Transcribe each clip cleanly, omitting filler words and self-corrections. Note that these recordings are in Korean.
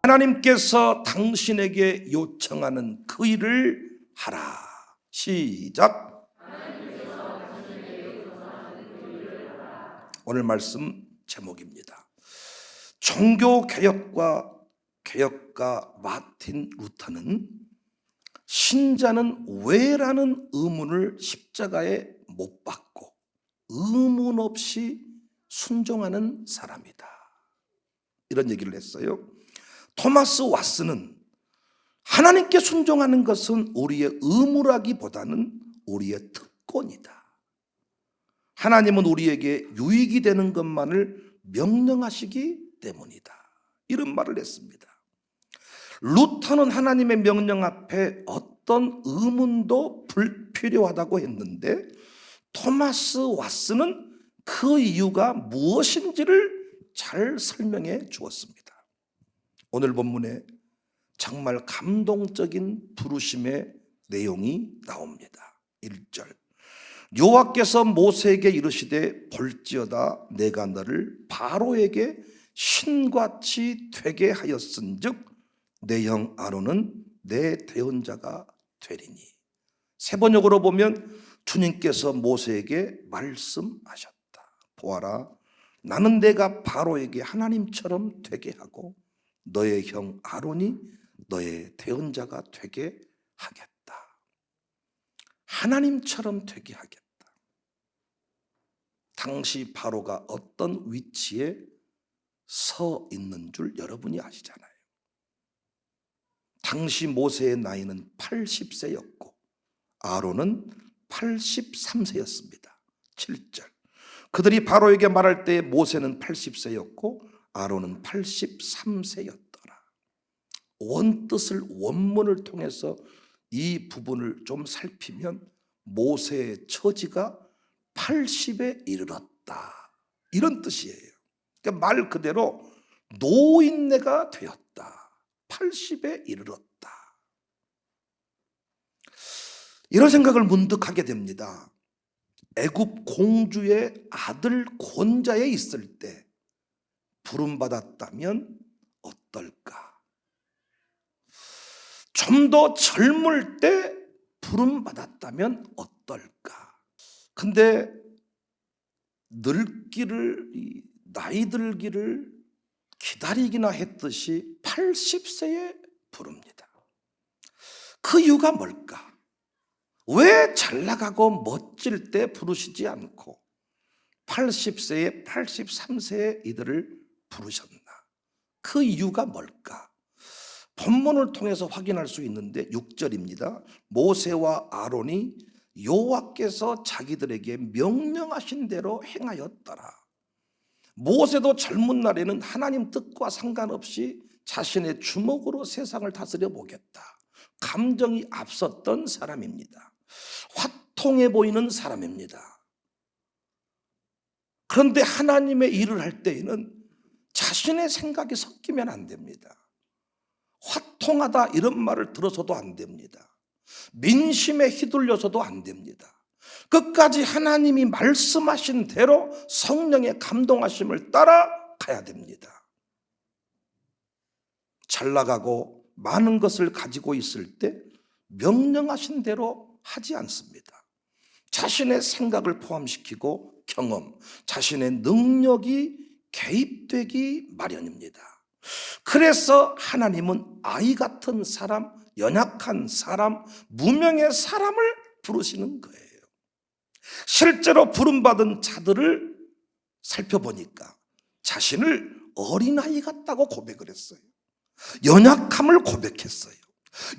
하나님께서 당신에게 요청하는 그 일을 하라. 시작. 오늘 말씀 제목입니다. 종교개혁가 마틴 루터는 신자는 왜라는 의문을 십자가에 못 박고 의문 없이 순종하는 사람이다, 이런 얘기를 했어요. 토마스 왓슨은 하나님께 순종하는 것은 우리의 의무라기보다는 우리의 특권이다. 하나님은 우리에게 유익이 되는 것만을 명령하시기 때문이다, 이런 말을 했습니다. 루터는 하나님의 명령 앞에 어떤 의문도 불필요하다고 했는데, 토마스 왓슨은 그 이유가 무엇인지를 잘 설명해 주었습니다. 오늘 본문에 정말 감동적인 부르심의 내용이 나옵니다. 1절. 여호와께서 모세에게 이르시되 볼지어다 내가 너를 바로에게 신같이 되게 하였은즉 내 형 아론은 내 대언자가 되리니. 세번역으로 보면 주님께서 모세에게 말씀하셨다. 보아라, 나는 내가 바로에게 하나님처럼 되게 하고 너의 형 아론이 너의 대언자가 되게 하겠다. 하나님처럼 되게 하겠다. 당시 바로가 어떤 위치에 서 있는 줄 여러분이 아시잖아요. 당시 모세의 나이는 80세였고 아론은 83세였습니다. 7절. 그들이 바로에게 말할 때 모세는 80세였고 아론은 83세였더라. 원문을 통해서 이 부분을 좀 살피면 모세의 처지가 80에 이르렀다, 이런 뜻이에요. 그러니까 말 그대로 노인네가 되었다, 80에 이르렀다, 이런 생각을 문득 하게 됩니다. 애굽 공주의 아들 권자에 있을 때 부름받았다면 어떨까? 좀 더 젊을 때 부름받았다면 어떨까? 근데 나이 들기를 기다리기나 했듯이 80세에 부릅니다. 그 이유가 뭘까? 왜 잘나가고 멋질 때 부르시지 않고 80세에 83세에 이들을 부르셨나? 그 이유가 뭘까? 본문을 통해서 확인할 수 있는데 6절입니다. 모세와 아론이 여호와께서 자기들에게 명령하신 대로 행하였더라. 모세도 젊은 날에는 하나님 뜻과 상관없이 자신의 주먹으로 세상을 다스려 보겠다, 감정이 앞섰던 사람입니다. 화통해 보이는 사람입니다. 그런데 하나님의 일을 할 때에는 자신의 생각이 섞이면 안 됩니다. 화통하다 이런 말을 들어서도 안 됩니다. 민심에 휘둘려서도 안 됩니다. 끝까지 하나님이 말씀하신 대로 성령의 감동하심을 따라 가야 됩니다. 잘 나가고 많은 것을 가지고 있을 때 명령하신 대로 하지 않습니다. 자신의 생각을 포함시키고 경험, 자신의 능력이 개입되기 마련입니다. 그래서 하나님은 아이 같은 사람, 연약한 사람, 무명의 사람을 부르시는 거예요. 실제로 부름받은 자들을 살펴보니까 자신을 어린아이 같다고 고백을 했어요. 연약함을 고백했어요.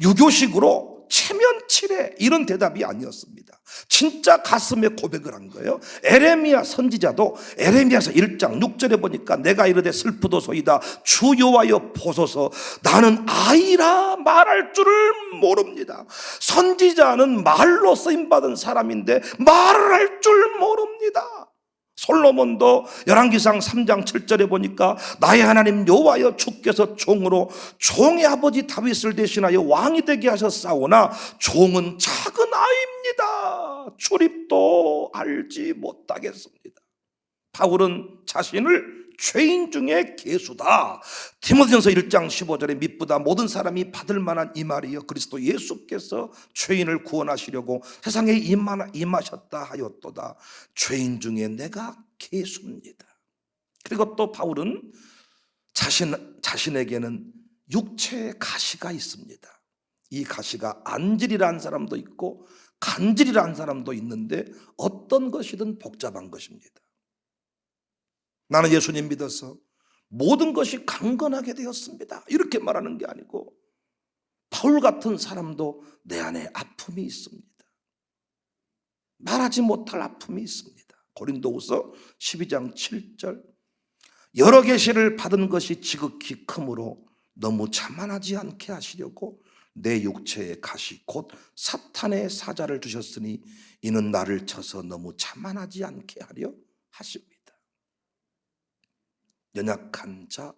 유교식으로 체면치레 이런 대답이 아니었습니다. 진짜 가슴에 고백을 한 거예요. 에레미야 선지자도 에레미야서 1장 6절에 보니까 내가 이르되 슬프도소이다 주 여호와여 보소서 나는 아이라 말할 줄을 모릅니다. 선지자는 말로 쓰임받은 사람인데 말을 할 줄 모릅니다. 솔로몬도 열왕기상 3장 7절에 보니까 나의 하나님 여호와여 주께서 종으로 종의 아버지 다윗을 대신하여 왕이 되게 하셨사오나 종은 작은 아이입니다. 출입도 알지 못하겠습니다. 바울은 자신을 죄인 중에 괴수다. 디모데전서 1장 15절에 미쁘다 모든 사람이 받을 만한 이 말이여 그리스도 예수께서 죄인을 구원하시려고 세상에 임하셨다 하였도다. 죄인 중에 내가 괴수입니다. 그리고 또 바울은 자신에게는 육체의 가시가 있습니다. 이 가시가 안질이라는 사람도 있고 간질이라는 사람도 있는데 어떤 것이든 복잡한 것입니다. 나는 예수님 믿어서 모든 것이 강건하게 되었습니다, 이렇게 말하는 게 아니고 바울 같은 사람도 내 안에 아픔이 있습니다. 말하지 못할 아픔이 있습니다. 고린도후서 12장 7절 여러 계시를 받은 것이 지극히 크므로 너무 자만하지 않게 하시려고 내 육체의 가시 곧 사탄의 사자를 주셨으니 이는 나를 쳐서 너무 자만하지 않게 하려 하십니다. 연약한 자,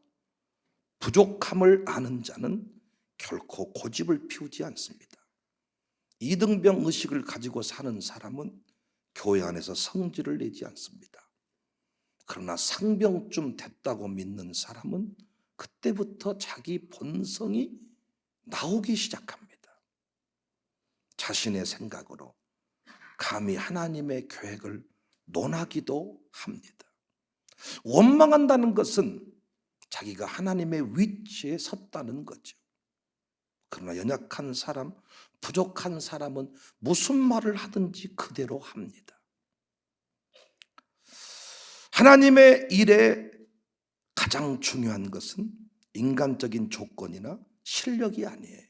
부족함을 아는 자는 결코 고집을 피우지 않습니다. 이등병 의식을 가지고 사는 사람은 교회 안에서 성질을 내지 않습니다. 그러나 상병쯤 됐다고 믿는 사람은 그때부터 자기 본성이 나오기 시작합니다. 자신의 생각으로 감히 하나님의 계획을 논하기도 합니다. 원망한다는 것은 자기가 하나님의 위치에 섰다는 거죠. 그러나 연약한 사람, 부족한 사람은 무슨 말을 하든지 그대로 합니다. 하나님의 일에 가장 중요한 것은 인간적인 조건이나 실력이 아니에요.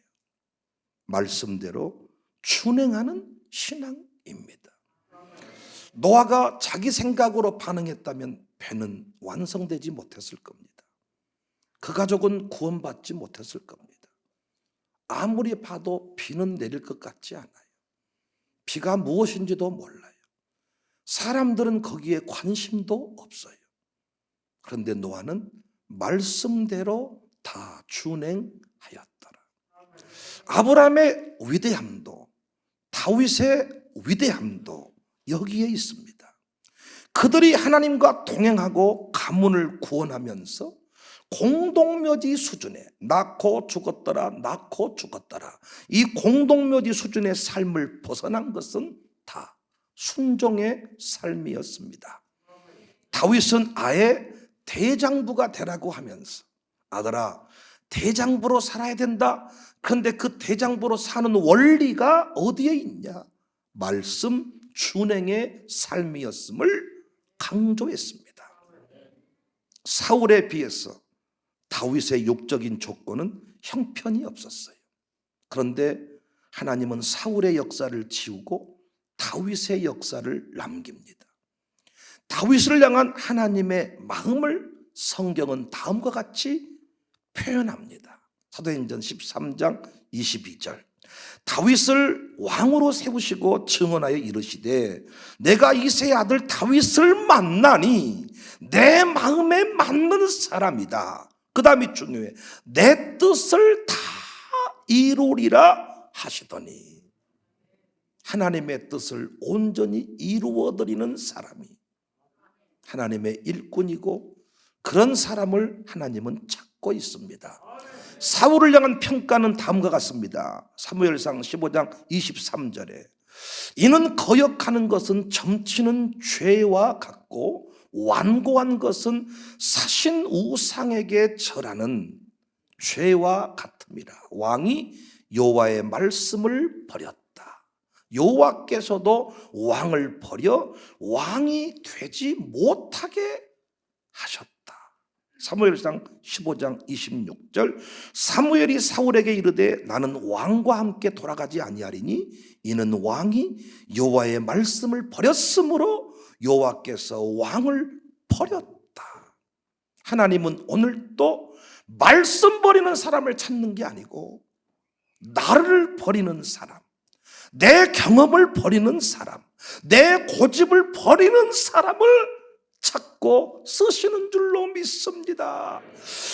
말씀대로 준행하는 신앙입니다. 노아가 자기 생각으로 반응했다면 배는 완성되지 못했을 겁니다. 그 가족은 구원받지 못했을 겁니다. 아무리 봐도 비는 내릴 것 같지 않아요. 비가 무엇인지도 몰라요. 사람들은 거기에 관심도 없어요. 그런데 노아는 말씀대로 다 준행하였더라. 아브라함의 위대함도 다윗의 위대함도 여기에 있습니다. 그들이 하나님과 동행하고 가문을 구원하면서 공동묘지 수준에 낳고 죽었더라 이 공동묘지 수준의 삶을 벗어난 것은 다 순종의 삶이었습니다. 다윗은 아예 대장부가 되라고 하면서 아들아 대장부로 살아야 된다. 그런데 그 대장부로 사는 원리가 어디에 있냐? 말씀 준행의 삶이었음을 강조했습니다. 사울에 비해서 다윗의 육적인 조건은 형편이 없었어요. 그런데 하나님은 사울의 역사를 지우고 다윗의 역사를 남깁니다. 다윗을 향한 하나님의 마음을 성경은 다음과 같이 표현합니다. 사도행전 13장 22절 다윗을 왕으로 세우시고 증언하여 이르시되 내가 이새의 아들 다윗을 만나니 내 마음에 맞는 사람이다. 그 다음이 중요해. 내 뜻을 다 이루리라 하시더니 하나님의 뜻을 온전히 이루어드리는 사람이 하나님의 일꾼이고 그런 사람을 하나님은 찾고 있습니다. 사울을 향한 평가는 다음과 같습니다. 사무엘상 15장 23절에 이는 거역하는 것은 점치는 죄와 같고 완고한 것은 사신 우상에게 절하는 죄와 같음이라. 왕이 여호와의 말씀을 버렸다. 여호와께서도 왕을 버려 왕이 되지 못하게 하셨다. 사무엘상 15장 26절 사무엘이 사울에게 이르되 나는 왕과 함께 돌아가지 아니하리니 이는 왕이 여호와의 말씀을 버렸으므로 여호와께서 왕을 버렸다. 하나님은 오늘도 말씀 버리는 사람을 찾는 게 아니고 나를 버리는 사람, 내 경험을 버리는 사람, 내 고집을 버리는 사람을 찾고 쓰시는 줄로 믿습니다.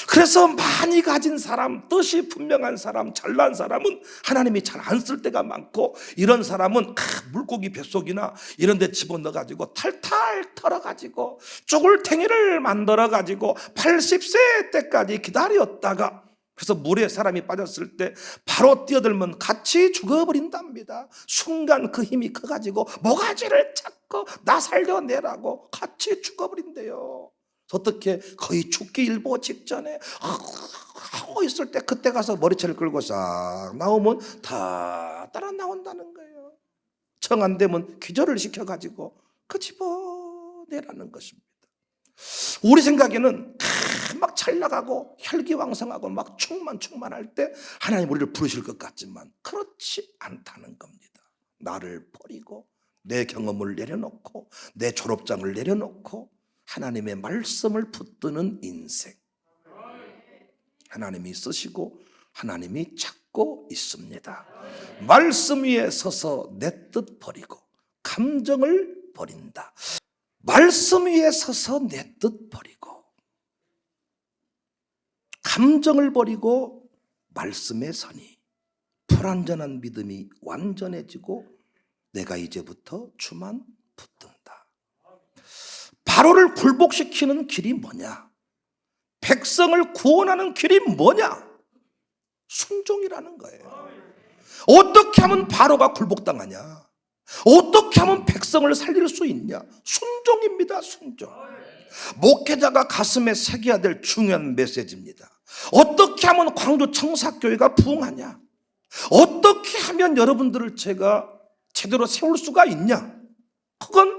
그래서 많이 가진 사람, 뜻이 분명한 사람, 잘난 사람은 하나님이 잘 안 쓸 때가 많고, 이런 사람은 물고기 뱃속이나 이런 데 집어넣어가지고 탈탈 털어가지고 쭈글탱이를 만들어가지고 80세 때까지 기다렸다가, 그래서 물에 사람이 빠졌을 때 바로 뛰어들면 같이 죽어버린답니다. 순간 그 힘이 커가지고 모가지를 잡고 나 살려내라고 같이 죽어버린대요. 어떻게 거의 죽기 일보 직전에 하고 있을 때 그때 가서 머리채를 끌고 싹 나오면 다 따라 나온다는 거예요. 정 안 되면 기절을 시켜가지고 그 집어내라는 것입니다. 우리 생각에는 막 잘 나가고 혈기왕성하고 막 충만할 때 하나님 우리를 부르실 것 같지만 그렇지 않다는 겁니다. 나를 버리고 내 경험을 내려놓고 내 졸업장을 내려놓고 하나님의 말씀을 붙드는 인생, 하나님이 쓰시고 하나님이 찾고 있습니다. 말씀 위에 서서 내 뜻 버리고 감정을 버린다. 말씀 위에 서서 내 뜻 버리고 감정을 버리고 말씀에 서니 불완전한 믿음이 완전해지고 내가 이제부터 주만 붙든다. 바로를 굴복시키는 길이 뭐냐? 백성을 구원하는 길이 뭐냐? 순종이라는 거예요. 어떻게 하면 바로가 굴복당하냐? 어떻게 하면 백성을 살릴 수 있냐? 순종입니다. 순종. 목회자가 가슴에 새겨야 될 중요한 메시지입니다. 어떻게 하면 광주 청사교회가 부흥하냐? 어떻게 하면 여러분들을 제가 제대로 세울 수가 있냐? 그건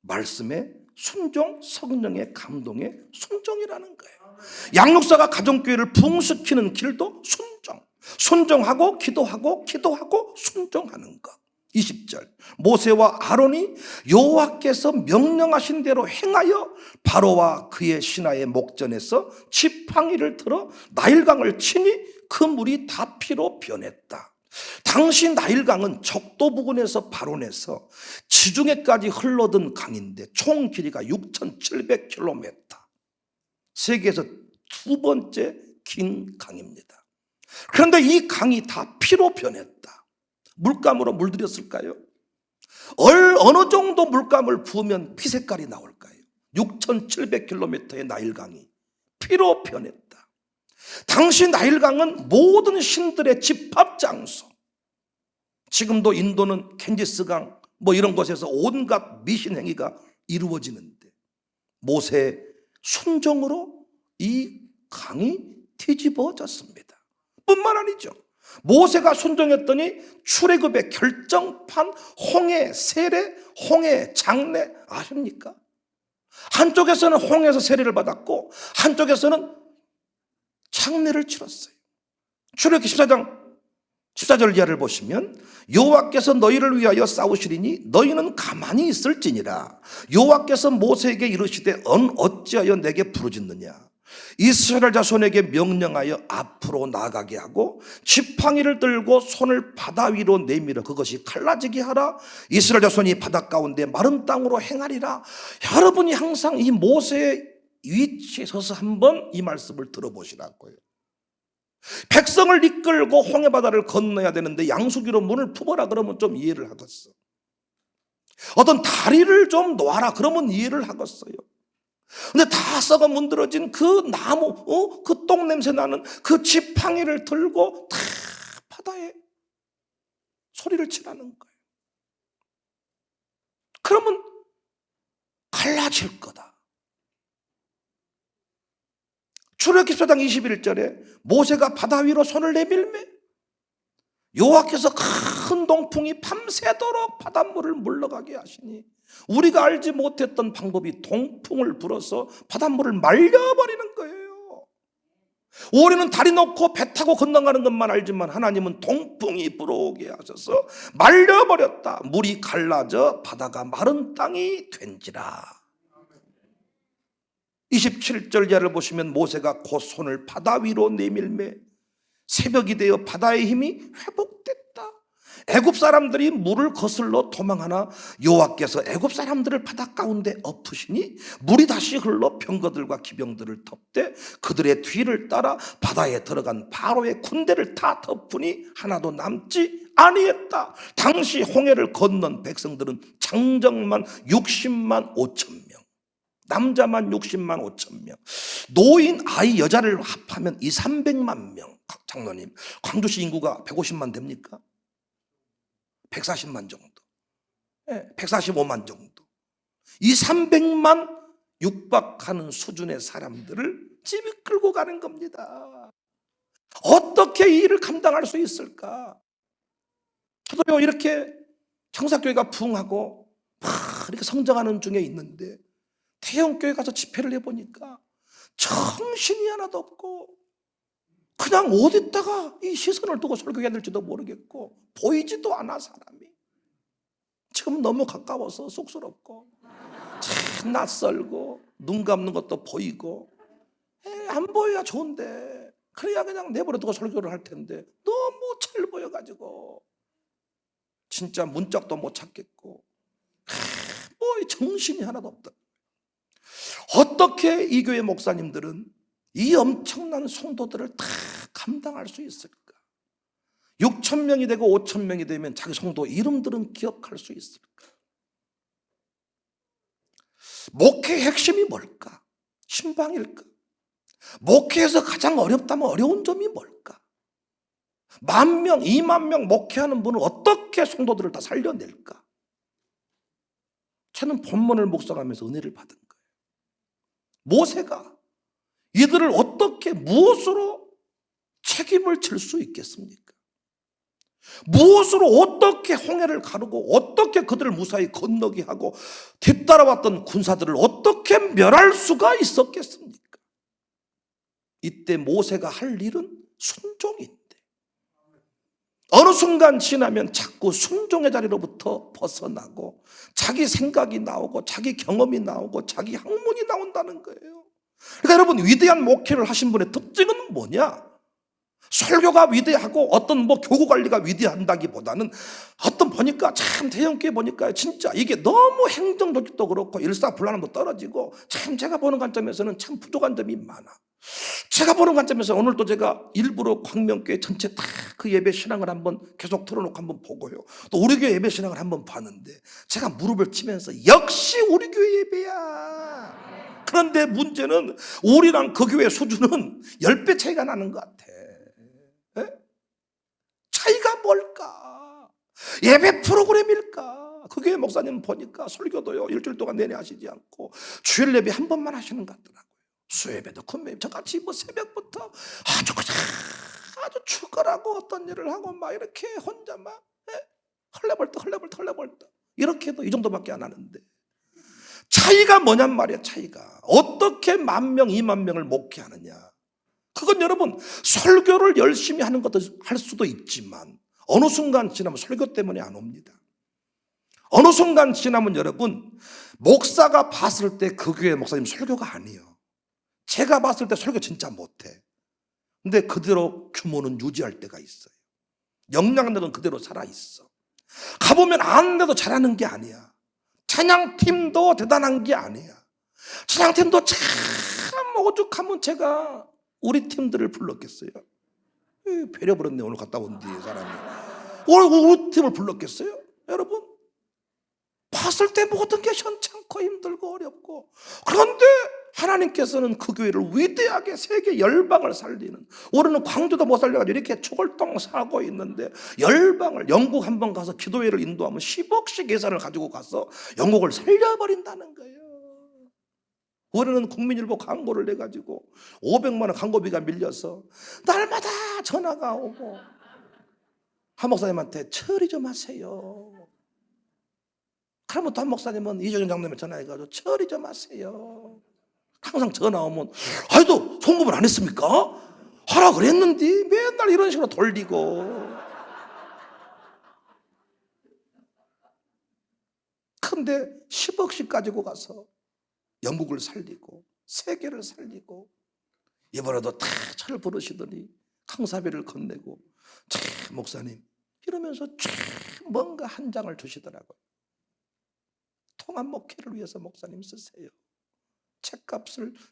말씀의 순종, 성령의 감동의 순종이라는 거예요. 양육사가 가정교회를 부흥시키는 길도 순종. 순종하고 기도하고 순종하는 것. 20절 모세와 아론이 여호와께서 명령하신 대로 행하여 바로와 그의 신하의 목전에서 지팡이를 들어 나일강을 치니 그 물이 다 피로 변했다. 당시 나일강은 적도 부근에서 바론에서 지중해까지 흘러든 강인데 총 길이가 6,700km, 세계에서 두 번째 긴 강입니다. 그런데 이 강이 다 피로 변했다. 물감으로 물들였을까요? 어느 정도 물감을 부으면 피 색깔이 나올까요? 6,700km의 나일강이 피로 변했다. 당시 나일강은 모든 신들의 집합장소. 지금도 인도는 겐지스강 이런 곳에서 온갖 미신행위가 이루어지는데 모세의 순종으로 이 강이 뒤집어졌습니다. 뿐만 아니죠. 모세가 순종했더니 출애굽의 결정판 홍해 세례, 홍해 장례 아십니까? 한쪽에서는 홍해에서 세례를 받았고 한쪽에서는 장례를 치렀어요. 출애굽기 14장 14절 이하를 보시면 여호와께서 너희를 위하여 싸우시리니 너희는 가만히 있을지니라. 여호와께서 모세에게 이르시되 어찌하여 내게 부르짖느냐. 이스라엘 자손에게 명령하여 앞으로 나가게 하고 지팡이를 들고 손을 바다 위로 내밀어 그것이 갈라지게 하라. 이스라엘 자손이 바다 가운데 마른 땅으로 행하리라. 여러분이 항상 이 모세의 위치에 서서 한번 이 말씀을 들어보시라고요. 백성을 이끌고 홍해바다를 건너야 되는데 양수기로 문을 푸어라 그러면 좀 이해를 하겠어. 어떤 다리를 좀 놓아라 그러면 이해를 하겠어요. 근데 다 썩어 문드러진 그 나무, 그 똥냄새 나는 그 지팡이를 들고 다 바다에 소리를 치라는 거예요. 그러면 갈라질 거다. 출애굽기 14장 21절에 모세가 바다 위로 손을 내밀매 여호와께서 큰 동풍이 밤새도록 바닷물을 물러가게 하시니 우리가 알지 못했던 방법이 동풍을 불어서 바닷물을 말려버리는 거예요. 우리는 다리 놓고 배 타고 건너가는 것만 알지만 하나님은 동풍이 불어오게 하셔서 말려버렸다. 물이 갈라져 바다가 마른 땅이 된지라. 27절 이하를 보시면 모세가 곧 손을 바다 위로 내밀매 새벽이 되어 바다의 힘이 회복됐다. 애굽 사람들이 물을 거슬러 도망하나 여호와께서 애굽 사람들을 바다 가운데 엎으시니 물이 다시 흘러 병거들과 기병들을 덮되 그들의 뒤를 따라 바다에 들어간 바로의 군대를 다 덮으니 하나도 남지 아니했다. 당시 홍해를 건넌 백성들은 장정만 60만 5천 명, 남자만 60만 5천 명, 노인 아이 여자를 합하면 300만 명. 장로님, 광주시 인구가 150만 됩니까? 140만 정도, 145만 정도. 300만 육박하는 수준의 사람들을 집이 끌고 가는 겁니다. 어떻게 이 일을 감당할 수 있을까? 저도요, 이렇게 청사교회가 부흥하고 막 이렇게 성장하는 중에 있는데 태영교회 가서 집회를 해보니까 정신이 하나도 없고 그냥 어디다가 이 시선을 두고 설교해야 될지도 모르겠고 보이지도 않아 사람이. 지금 너무 가까워서 쑥스럽고 참 낯설고 눈 감는 것도 보이고 안 보여야 좋은데 그래야 그냥 내버려 두고 설교를 할 텐데 너무 잘 보여가지고 진짜 문짝도 못 찾겠고 뭐 정신이 하나도 없다. 어떻게 이 교회 목사님들은 이 엄청난 성도들을 다 감당할 수 있을까? 6천 명이 되고 5천 명이 되면 자기 성도 이름들은 기억할 수 있을까? 목회의 핵심이 뭘까? 신방일까? 목회에서 가장 어렵다면 어려운 점이 뭘까? 10,000명, 20,000명 목회하는 분은 어떻게 성도들을 다 살려낼까? 저는 본문을 묵상하면서 은혜를 받은 거예요. 모세가 이들을 어떻게 무엇으로 책임을 질 수 있겠습니까? 무엇으로 어떻게 홍해를 가르고 어떻게 그들을 무사히 건너게 하고 뒤따라왔던 군사들을 어떻게 멸할 수가 있었겠습니까? 이때 모세가 할 일은 순종인데 어느 순간 지나면 자꾸 순종의 자리로부터 벗어나고 자기 생각이 나오고 자기 경험이 나오고 자기 학문이 나온다는 거예요. 그러니까 여러분, 위대한 목회를 하신 분의 특징은 뭐냐? 설교가 위대하고 어떤 교구 관리가 위대한다기보다는 어떤 보니까 참 대형교회 보니까 진짜 이게 너무 행정 조직도 그렇고 일사불란함도 떨어지고 참 제가 보는 관점에서는 참 부족한 점이 많아. 제가 보는 관점에서 오늘도 제가 일부러 광명교회 전체 다 그 예배 신앙을 한번 계속 틀어놓고 한번 보고요. 또 우리 교회 예배 신앙을 한번 봤는데 제가 무릎을 치면서 역시 우리 교회 예배야. 그런데 문제는 우리랑 그 교회 수준은 10배 차이가 나는 것 같아. 차이가 뭘까? 예배 프로그램일까? 그 교회 목사님 보니까 설교도요 일주일 동안 내내 하시지 않고 주일 예배 한 번만 하시는 것 같더라고요. 수예배도 금요일 저같이 새벽부터 아주 죽으라고 어떤 일을 하고 막 이렇게 혼자 막 헐레벌떡 이렇게 해도 이 정도밖에 안 하는데 차이가 뭐냔 말이야. 차이가 어떻게 10,000명 20,000명을 목회하느냐. 그건 여러분 설교를 열심히 하는 것도 할 수도 있지만 어느 순간 지나면 설교 때문에 안 옵니다. 어느 순간 지나면 여러분 목사가 봤을 때 그 교회 목사님 설교가 아니에요. 제가 봤을 때 설교 진짜 못해. 근데 그대로 규모는 유지할 때가 있어요. 영향력은 그대로 살아있어. 가보면 아는데도 잘하는 게 아니야. 찬양팀도 대단한 게 아니야. 찬양팀도 참 오죽하면 제가 우리 팀들을 불렀겠어요? 배려버렸네. 오늘 갔다 온 뒤에 사람이 오늘 우리 팀을 불렀겠어요? 여러분 봤을 때 모든 게 현찮고 힘들고 어렵고 그런데 하나님께서는 그 교회를 위대하게 세계 열방을 살리는, 우리는 광주도 못 살려가지고 이렇게 초골동 사고 있는데 열방을, 영국 한번 가서 기도회를 인도하면 10억씩 예산을 가지고 가서 영국을 살려버린다는 거예요. 우리는 국민일보 광고를 내가지고 500만 원 광고비가 밀려서 날마다 전화가 오고 한 목사님한테 처리 좀 하세요. 그러면 또 한 목사님은 이종현 장로님한테 전화해가지고 처리 좀 하세요. 항상 전화 오면 아이도 송금을 안 했습니까? 하라 그랬는데 맨날 이런 식으로 돌리고. 근데 10억씩 가지고 가서 영국을 살리고 세계를 살리고 이번에도 다 차를 부르시더니 강사비를 건네고 참 목사님 이러면서 쫙 뭔가 한 장을 주시더라고요. 통합 목회를 위해서 목사님 쓰세요.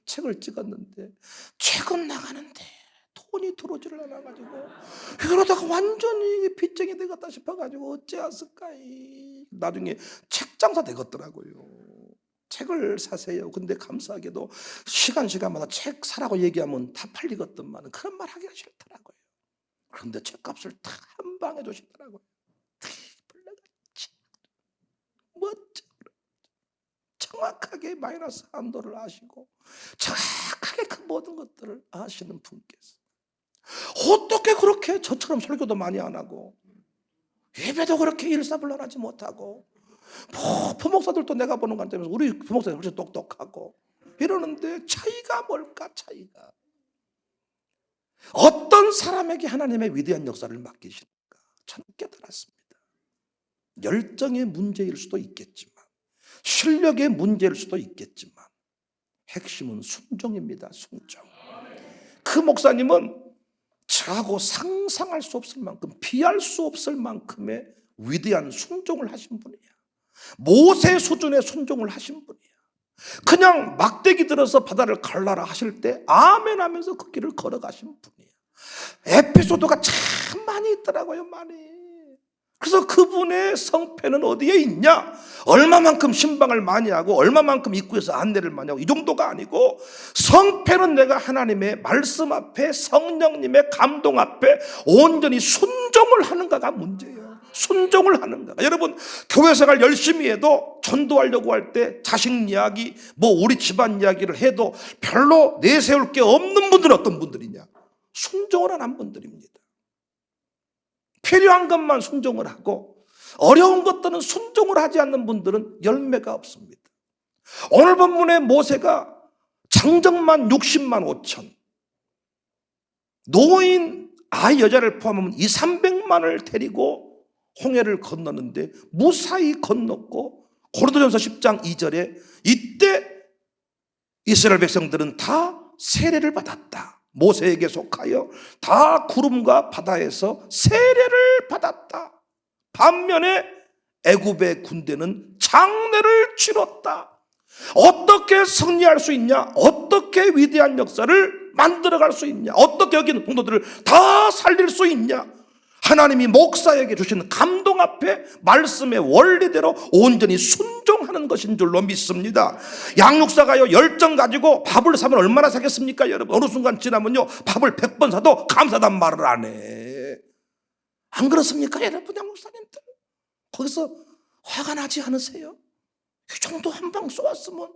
책을 찍었는데 책은 나가는데 돈이 들어오지를 않아가지고 그러다가 완전히 빚쟁이 되겠다 싶어가지고 어찌했을까. 나중에 책 장사 되겠더라고요. 책을 사세요. 근데 감사하게도 시간마다 책 사라고 얘기하면 다 팔리겠더만 그런 말 하기가 싫더라고요. 그런데 책값을 다 한 방에 주시더라고요. 멋져. 정확하게 마이너스 한도를 아시고 정확하게 그 모든 것들을 아시는 분께서 어떻게 그렇게 저처럼 설교도 많이 안 하고 예배도 그렇게 일사불란하지 못하고 부목사들도 내가 보는 관점에서 우리 부목사들 훨씬 똑똑하고 이러는데 차이가 뭘까? 차이가 어떤 사람에게 하나님의 위대한 역사를 맡기실까? 저는 깨달았습니다. 열정의 문제일 수도 있겠지만 실력의 문제일 수도 있겠지만 핵심은 순종입니다. 순종. 그 목사님은 저하고 상상할 수 없을 만큼 비할 수 없을 만큼의 위대한 순종을 하신 분이야. 모세 수준의 순종을 하신 분이야. 그냥 막대기 들어서 바다를 갈라라 하실 때 아멘 하면서 그 길을 걸어가신 분이야. 에피소드가 참 많이 있더라고요. 많이. 그래서 그분의 성패는 어디에 있냐? 얼마만큼 신방을 많이 하고 얼마만큼 입구에서 안내를 많이 하고 이 정도가 아니고 성패는 내가 하나님의 말씀 앞에 성령님의 감동 앞에 온전히 순종을 하는가가 문제예요. 순종을 하는가. 여러분 교회 생활 열심히 해도 전도하려고 할 때 자식 이야기 우리 집안 이야기를 해도 별로 내세울 게 없는 분들은 어떤 분들이냐? 순종을 안 한 분들입니다. 필요한 것만 순종을 하고 어려운 것들은 순종을 하지 않는 분들은 열매가 없습니다. 오늘 본문의 모세가 장정만 60만 5천 노인 아이 여자를 포함하면 200~300만을 데리고 홍해를 건너는데 무사히 건넜고 고린도전서 10장 2절에 이때 이스라엘 백성들은 다 세례를 받았다. 모세에게 속하여 다 구름과 바다에서 세례를 받았다. 반면에 애굽의 군대는 장례를 치렀다. 어떻게 승리할 수 있냐? 어떻게 위대한 역사를 만들어갈 수 있냐? 어떻게 여기 있는 동료들을 다 살릴 수 있냐? 하나님이 목사에게 주시는 감동 앞에 말씀의 원리대로 온전히 순종하는 것인 줄로 믿습니다. 양육사가요 열정 가지고 밥을 사면 얼마나 사겠습니까 여러분? 어느 순간 지나면요 밥을 100번 사도 감사단 말을 안 해. 안 그렇습니까 여러분? 양육사님들 거기서 화가 나지 않으세요? 이 정도 한 방 쏘았으면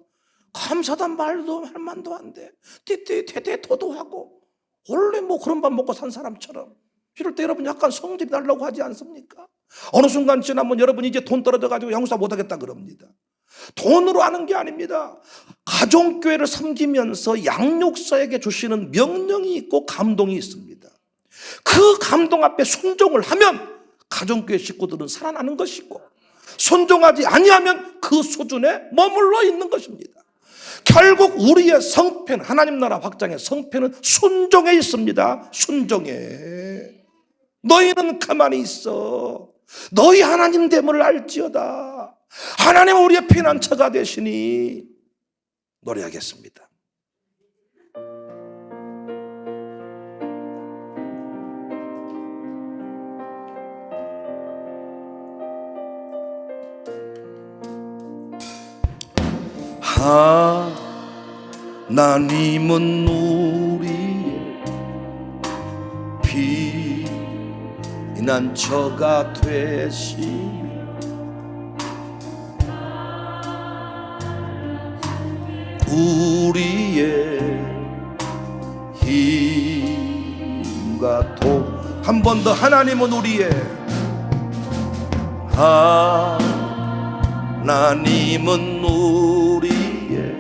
감사단 말도 할 만도 안 돼. 띠띠 도도하고 원래 그런 밥 먹고 산 사람처럼 이럴 때 여러분 약간 성질이 나려고 하지 않습니까? 어느 순간 지나면 여러분 이제 돈 떨어져가지고 양육사 못하겠다 그럽니다. 돈으로 하는 게 아닙니다. 가정교회를 섬기면서 양육사에게 주시는 명령이 있고 감동이 있습니다. 그 감동 앞에 순종을 하면 가정교회 식구들은 살아나는 것이고 순종하지 아니하면 그 수준에 머물러 있는 것입니다. 결국 우리의 성패는 하나님 나라 확장의 성패는 순종에 있습니다. 순종에. 너희는 가만히 있어. 너희 하나님 됨을 알지어다. 하나님은 우리의 피난처가 되시니. 노래하겠습니다. 하나님은 우리의 피난처가 되시며 우리의 힘과 한 번 더 하나님은 우리의 하나님은 우리의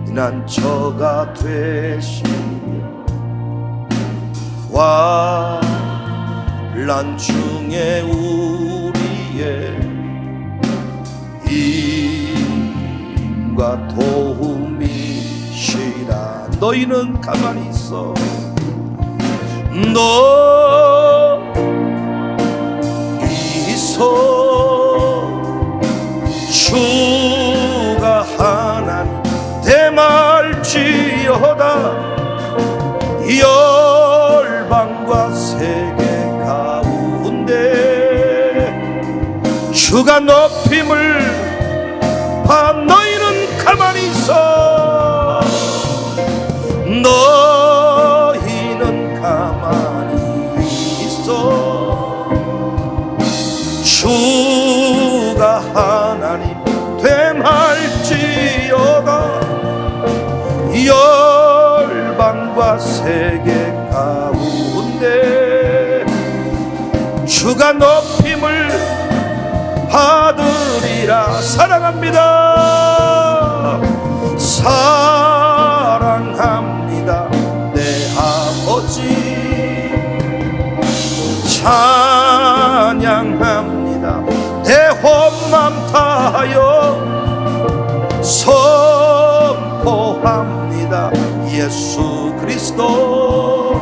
피난처가 되시며 환난 중에 우리의 힘과 도움이시라. 너희는 가만히 있어. 너 이소 주가 하나님 대말지어다. 열방과 세계 가운데 주가 높임을 봐. 너희는 가만히 있어. 너희는 가만히 있어. 주가 하나님 되말지어다. 열방과 세계 가운데 주가 높임을 받으리라. 사랑합니다. 사랑합니다. 내 아버지 찬양합니다. 내 혼맘 다하여 선포합니다. 예수 그리스도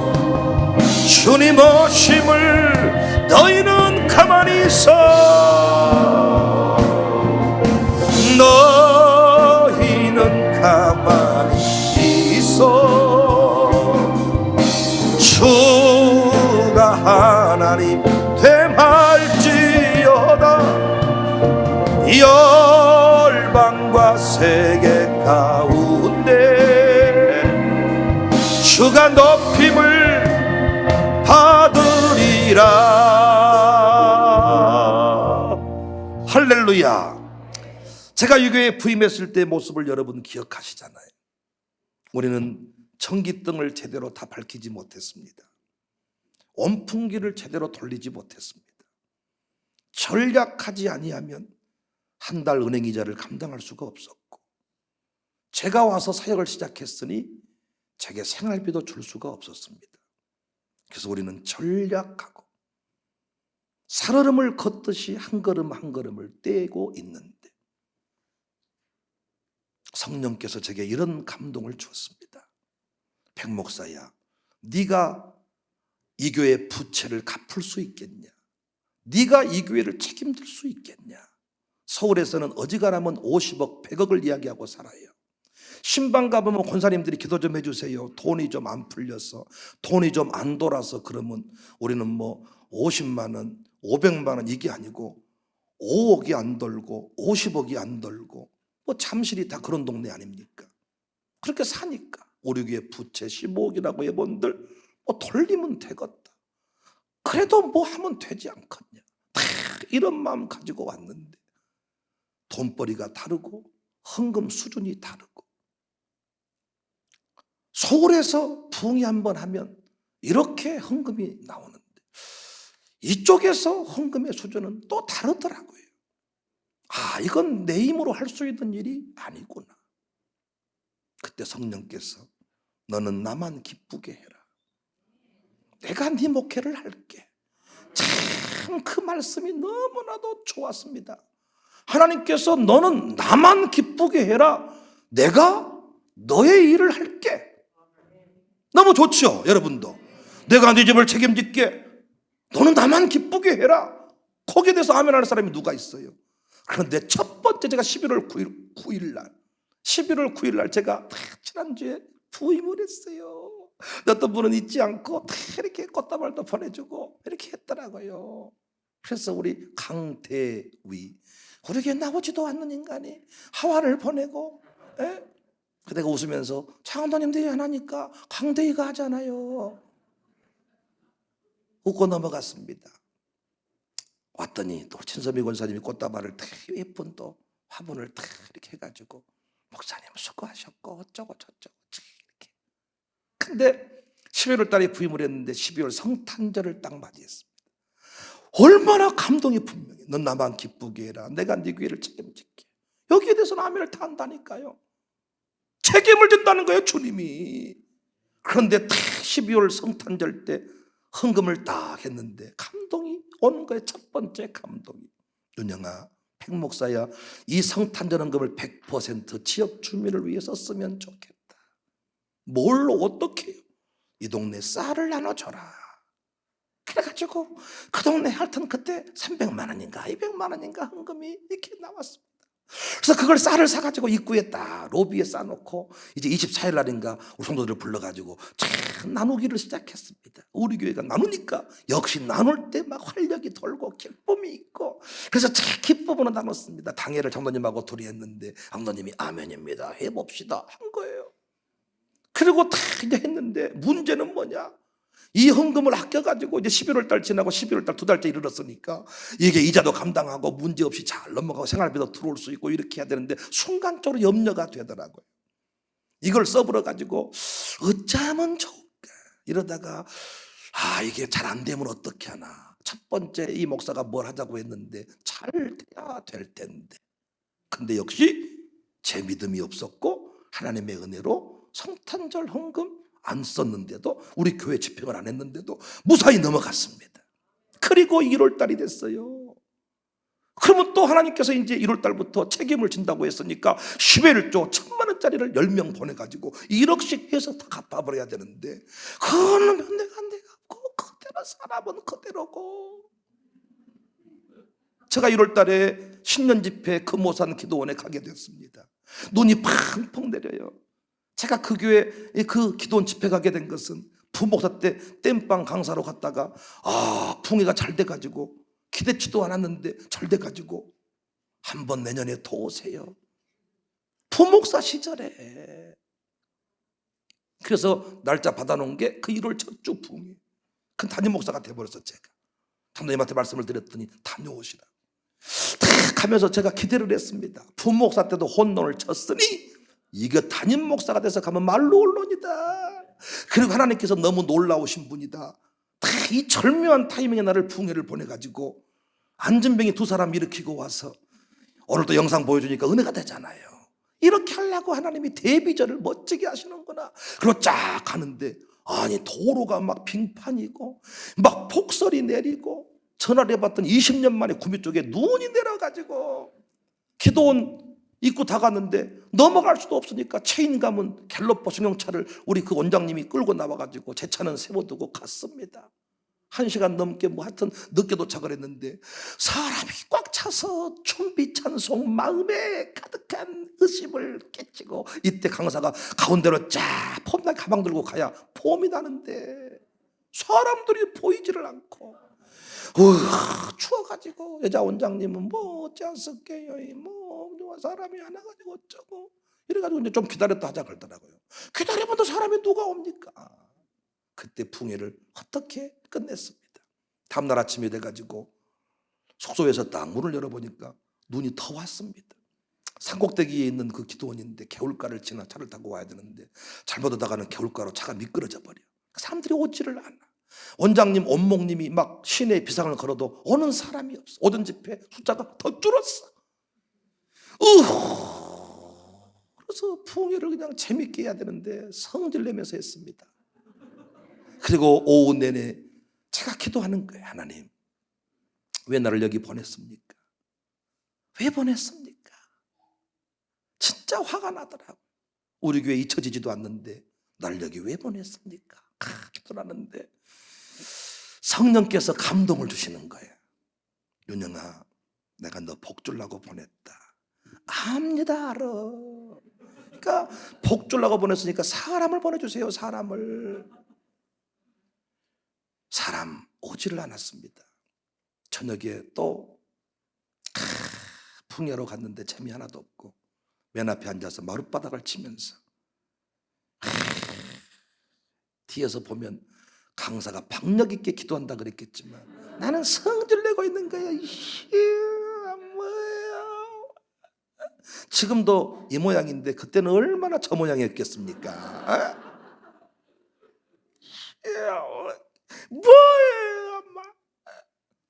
주님 오심을 너희는 가만히 있어. 너희는 가만히 있어. 주가 하나님 되말지어다. 열방과 세계 가운데 주가 높임을 받으리라. 할렐루야. 제가 이 교회에 부임했을 때 모습을 여러분 기억하시잖아요. 우리는 전기등을 제대로 다 밝히지 못했습니다. 온풍기를 제대로 돌리지 못했습니다. 전략하지 아니하면 한 달 은행이자를 감당할 수가 없었고, 제가 와서 사역을 시작했으니 제게 생활비도 줄 수가 없었습니다. 그래서 우리는 전략하고 살얼음을 걷듯이 한 걸음 한 걸음을 떼고 있는데 성령께서 제게 이런 감동을 주었습니다. 백 목사야, 네가 이 교회 부채를 갚을 수 있겠냐? 네가 이 교회를 책임질 수 있겠냐? 서울에서는 어지간하면 50억, 100억을 이야기하고 살아요. 신방 가보면 권사님들이 기도 좀 해주세요. 돈이 좀 안 풀려서, 돈이 좀 안 돌아서. 그러면 우리는 뭐 50만 원, 500만 원 이게 아니고 5억이 안 돌고 50억이 안 돌고, 뭐 잠실이 다 그런 동네 아닙니까? 그렇게 사니까 우리 교회 부채 15억이라고 해본들 뭐 돌리면 되겠다. 그래도 뭐 하면 되지 않겠냐. 다 이런 마음 가지고 왔는데 돈벌이가 다르고 헌금 수준이 다르고, 서울에서 부흥이 한번 하면 이렇게 헌금이 나오는데 이쪽에서 헌금의 수준은 또 다르더라고요. 아, 이건 내 힘으로 할 수 있는 일이 아니구나. 그때 성령께서 너는 나만 기쁘게 해라. 내가 네 목회를 할게. 참 그 말씀이 너무나도 좋았습니다. 하나님께서 너는 나만 기쁘게 해라. 내가 너의 일을 할게. 너무 좋죠, 여러분도. 내가 네 집을 책임질게. 너는 나만 기쁘게 해라. 거기에 대해서 아멘 하는 사람이 누가 있어요? 그런데 첫 번째 제가 11월 9일 날 제가 지난주에 부임을 했어요. 어떤 분은 잊지 않고 이렇게 꽃다발도 보내주고 이렇게 했더라고요. 그래서 우리 강대위, 우리에게 나오지도 않는 인간이 하와를 보내고, 내가 웃으면서 장로님들이 안 하니까 강대위가 하잖아요. 웃고 넘어갔습니다. 왔더니 또 친서미 권사님이 꽃다발을 예쁜 또 화분을 이렇게 해가지고, 목사님 수고하셨고 어쩌고 저쩌고 이렇게. 근데 11월 달에 부임을 했는데 12월 성탄절을 딱 맞이했습니다. 얼마나 감동이 분명해. 넌 나만 기쁘게 해라. 내가 네 교회를 책임질게. 여기에 대해서는 아멘을 다 한다니까요. 책임을 진다는 거예요, 주님이. 그런데 딱 12월 성탄절 때 헌금을 딱 했는데 감동이 오는 거예요. 첫 번째 감동이. 윤영아, 백 목사야, 이 성탄절 헌금을 100% 지역 주민을 위해서 쓰면 좋겠다. 뭘로 어떻게 해요? 이 동네 쌀을 나눠줘라. 그래가지고 그 동네 하여튼 그때 300만 원인가 200만 원인가 헌금이 이렇게 나왔습니다. 그래서 그걸 쌀을 사가지고 입구에 딱 로비에 싸놓고 이제 24일 날인가 우리 성도들을 불러가지고 참 나누기를 시작했습니다. 우리 교회가 나누니까 역시 나눌 때 막 활력이 돌고 기쁨이 있고, 그래서 참 기쁨으로 나눴습니다. 당회를 장로님하고 둘이 했는데 장로님이 아멘입니다, 해봅시다 한 거예요. 그리고 다 이제 했는데 문제는 뭐냐, 이 헌금을 아껴가지고 이제 11월 달 지나고 12월 달 2달째 이르렀으니까 이게 이자도 감당하고 문제없이 잘 넘어가고 생활비도 들어올 수 있고 이렇게 해야 되는데 순간적으로 염려가 되더라고요. 이걸 써버려 가지고 어쩌면 좋을까 이러다가 이게 잘 안 되면 어떻게 하나. 첫 번째 이 목사가 뭘 하자고 했는데 잘 돼야 될 텐데, 근데 역시 제 믿음이 없었고 하나님의 은혜로 성탄절 헌금 안 썼는데도, 우리 교회 집행을 안 했는데도 무사히 넘어갔습니다. 그리고 1월 달이 됐어요. 그러면 또 하나님께서 이제 1월 달부터 책임을 진다고 했으니까 11조 1,000만 원짜리를 10명 보내가지고 1억씩 해서 다 갚아버려야 되는데, 그거는 내가 그대로 사람은 그대로고. 제가 1월 달에 신년 집회 금오산 기도원에 가게 됐습니다. 눈이 팡팡 내려요. 제가 그 교회 그 기도원 집회 가게 된 것은 부목사 때 땜빵 강사로 갔다가 붕해가 잘 돼가지고 기대치도 않았는데 잘 돼가지고 한번 내년에 더 오세요. 부목사 시절에. 그래서 날짜 받아놓은 게 그 1월 첫 주 붕해. 그 담임 목사가 돼버렸어. 제가 장로님한테 말씀을 드렸더니 다녀오시라 딱 하면서 제가 기대를 했습니다. 부목사 때도 혼론을 쳤으니 이거 담임 목사가 돼서 가면 말로 언론이다. 그리고 하나님께서 너무 놀라우신 분이다. 딱 이 절묘한 타이밍에 나를 붕해를 보내가지고 안전병이 2사람 일으키고 와서 오늘 또 영상 보여주니까 은혜가 되잖아요. 이렇게 하려고 하나님이 대비절을 멋지게 하시는구나. 그리고 쫙 가는데 도로가 막 빙판이고 막 폭설이 내리고, 전화를 해봤더니 20년 만에 구미 쪽에 눈이 내려가지고 기도원 입구 다 갔는데 넘어갈 수도 없으니까 체인 감은 갤러퍼 승용차를 우리 그 원장님이 끌고 나와가지고 제 차는 세워두고 갔습니다. 1시간 넘게 하여튼 늦게 도착을 했는데 사람이 꽉 차서 춤비 찬송 마음에 가득한 의심을 깨치고, 이때 강사가 가운데로 쫙 폼나 가방 들고 가야 폼이 나는데 사람들이 보이지를 않고 추워가지고 여자 원장님은 어찌 안 쓸게요, 사람이 안 와가지고 어쩌고 이래가지고 이제 좀 기다렸다 하자 그러더라고요. 기다려봐도 사람이 누가 옵니까? 그때 붕해를 어떻게 끝냈습니다. 다음날 아침이 돼가지고 숙소에서 딱 문을 열어보니까 눈이 더 왔습니다. 산꼭대기에 있는 그 기도원인데 개울가를 지나 차를 타고 와야 되는데 잘못 오다가는 개울가로 차가 미끄러져 버려. 사람들이 오지를 않아. 원장님, 원목님이 막 시내에 비상을 걸어도 오는 사람이 없어. 오전 집회 숫자가 더 줄었어. 그래서 붕해를 그냥 재밌게 해야 되는데 성질 내면서 했습니다. 그리고 오후 내내 제가 기도하는 거예요. 하나님, 왜 나를 여기 보냈습니까? 왜 보냈습니까? 진짜 화가 나더라고요. 우리 교회 잊혀지지도 않는데 나를 여기 왜 보냈습니까? 기도를 하는데 성령께서 감동을 주시는 거예요. 윤영아, 내가 너 복 주려고 보냈다. 압니다, 알아. 그러니까 복 주려고 보냈으니까 사람을 보내주세요. 사람 오지를 않았습니다. 저녁에 또 풍야로 갔는데 재미 하나도 없고 맨 앞에 앉아서 마룻바닥을 치면서 뒤에서 보면 강사가 박력 있게 기도한다 그랬겠지만 나는 성질 내고 있는 거야. 뭐야. 지금도 이 모양인데 그때는 얼마나 저 모양이었겠습니까? 뭐예요?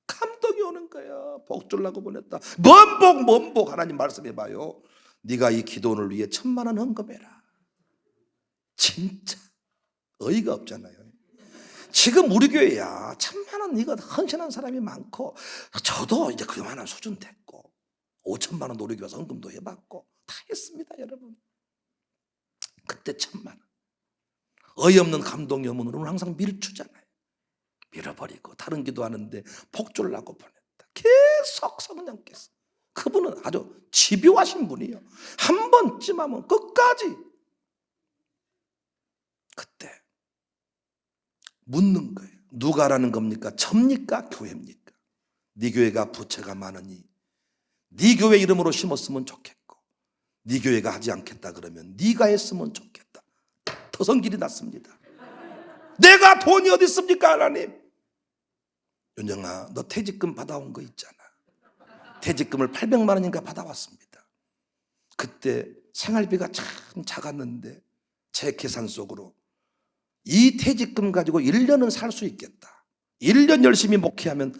감동이 오는 거야. 복 주려고 보냈다. 뭔 복 하나님 말씀해봐요. 네가 이 기도원을 위해 1,000만 원 헌금해라. 진짜 어이가 없잖아요. 지금 우리 교회야 1,000만 원 이거 헌신한 사람이 많고, 저도 이제 그만한 수준 됐고 5,000만 원 우리 교회에서 헌금도 해봤고 다 했습니다. 여러분, 그때 1,000만 원. 어이없는 감동이 오면 우리는 항상 밀주잖아요. 밀어버리고 다른 기도하는데 복주를 하고 보냈다. 계속 성령께서, 그분은 아주 집요하신 분이에요. 한 번쯤 하면 끝까지. 그때 묻는 거예요. 누가 하라는 겁니까? 접니까? 교회입니까? 네 교회가 부채가 많으니 네 교회 이름으로 심었으면 좋겠고, 네 교회가 하지 않겠다 그러면 네가 했으면 좋겠다. 터성길이 났습니다. 내가 돈이 어디 있습니까 하나님? 윤영아, 너 퇴직금 받아온 거 있잖아. 퇴직금을 800만 원인가 받아왔습니다. 그때 생활비가 참 작았는데 제 계산 속으로 이 퇴직금 가지고 1년은 살 수 있겠다. 1년 열심히 목회하면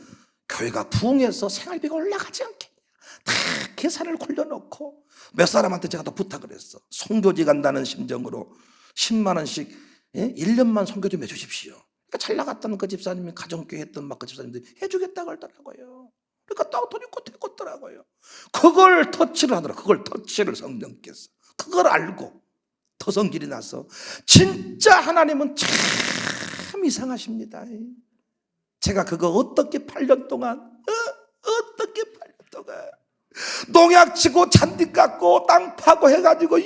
교회가 부흥해서 생활비가 올라가지 않겠냐. 다 계산을 굴려놓고 몇 사람한테 제가 또 부탁을 했어. 선교지 간다는 심정으로 10만 원씩 1년만 선교 좀 해주십시오. 그러니까 잘 나갔던 그 집사님이 가정교회 했던 막 그 집사님들이 해주겠다고 하더라고요. 그러니까 또 돈이 꽂더라고요. 그걸 터치를 하더라고요. 그걸 터치를 성령께서. 그걸 알고 터성길이 나서 진짜 하나님은 참 이상하십니다. 제가 그거 어떻게 8년 동안 어떻게 8년 동안 농약 치고 잔디 깎고 땅 파고 해가지고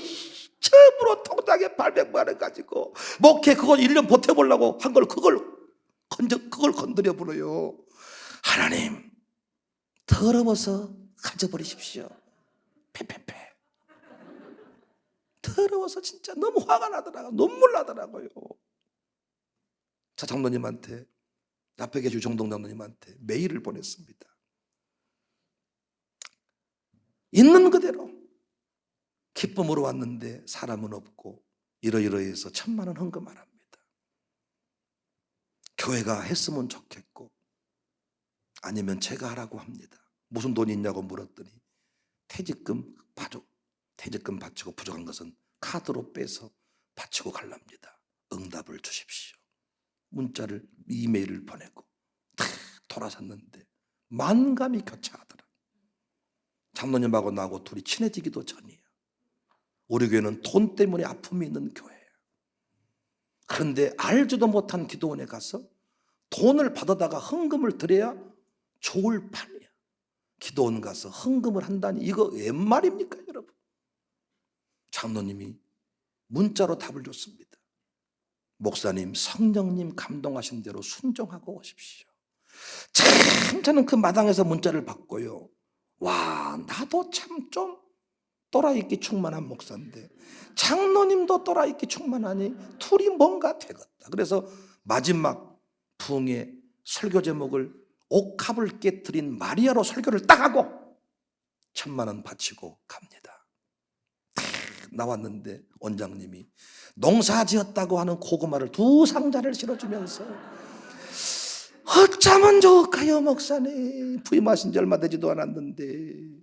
처음으로 통장에 800만 원 가지고 목회 그거 1년 버텨보려고 한 걸 그걸 건드려 버려요. 하나님 더러워서 가져버리십시오. 패패패. 더러워서 진짜 너무 화가 나더라고요. 눈물 나더라고요. 자, 장로님한테, 앞에 계신 정동 장로님한테 메일을 보냈습니다. 있는 그대로 기쁨으로 왔는데 사람은 없고 이러이러해서 1000만 원 헌금 안 합니다. 교회가 했으면 좋겠고 아니면 제가 하라고 합니다. 무슨 돈이 있냐고 물었더니 퇴직금 바치고 부족한 것은 카드로 빼서 바치고 갈랍니다. 응답을 주십시오. 문자를 이메일을 보내고 다 돌아섰는데 만감이 교차하더라. 장로님하고 나하고 둘이 친해지기도 전이에요. 우리 교회는 돈 때문에 아픔이 있는 교회예요. 그런데 알지도 못한 기도원에 가서 돈을 받아다가 헌금을 드려야 좋을 판이야. 기도원 가서 헌금을 한다니 이거 웬 말입니까 여러분? 장로님이 문자로 답을 줬습니다. 목사님, 성령님 감동하신 대로 순종하고 오십시오. 참 저는 그 마당에서 문자를 받고요. 와, 나도 참 좀 또라이끼 충만한 목사인데 장로님도 또라이끼 충만하니 둘이 뭔가 되겠다. 그래서 마지막 부흥의 설교 제목을 옥합을 깨트린 마리아로 설교를 딱 하고 1000만 원 바치고 갑니다. 나왔는데 원장님이 농사 지었다고 하는 고구마를 2상자를 실어주면서 어쩌면 좋을까요 목사님, 부임하신 지 얼마 되지도 않았는데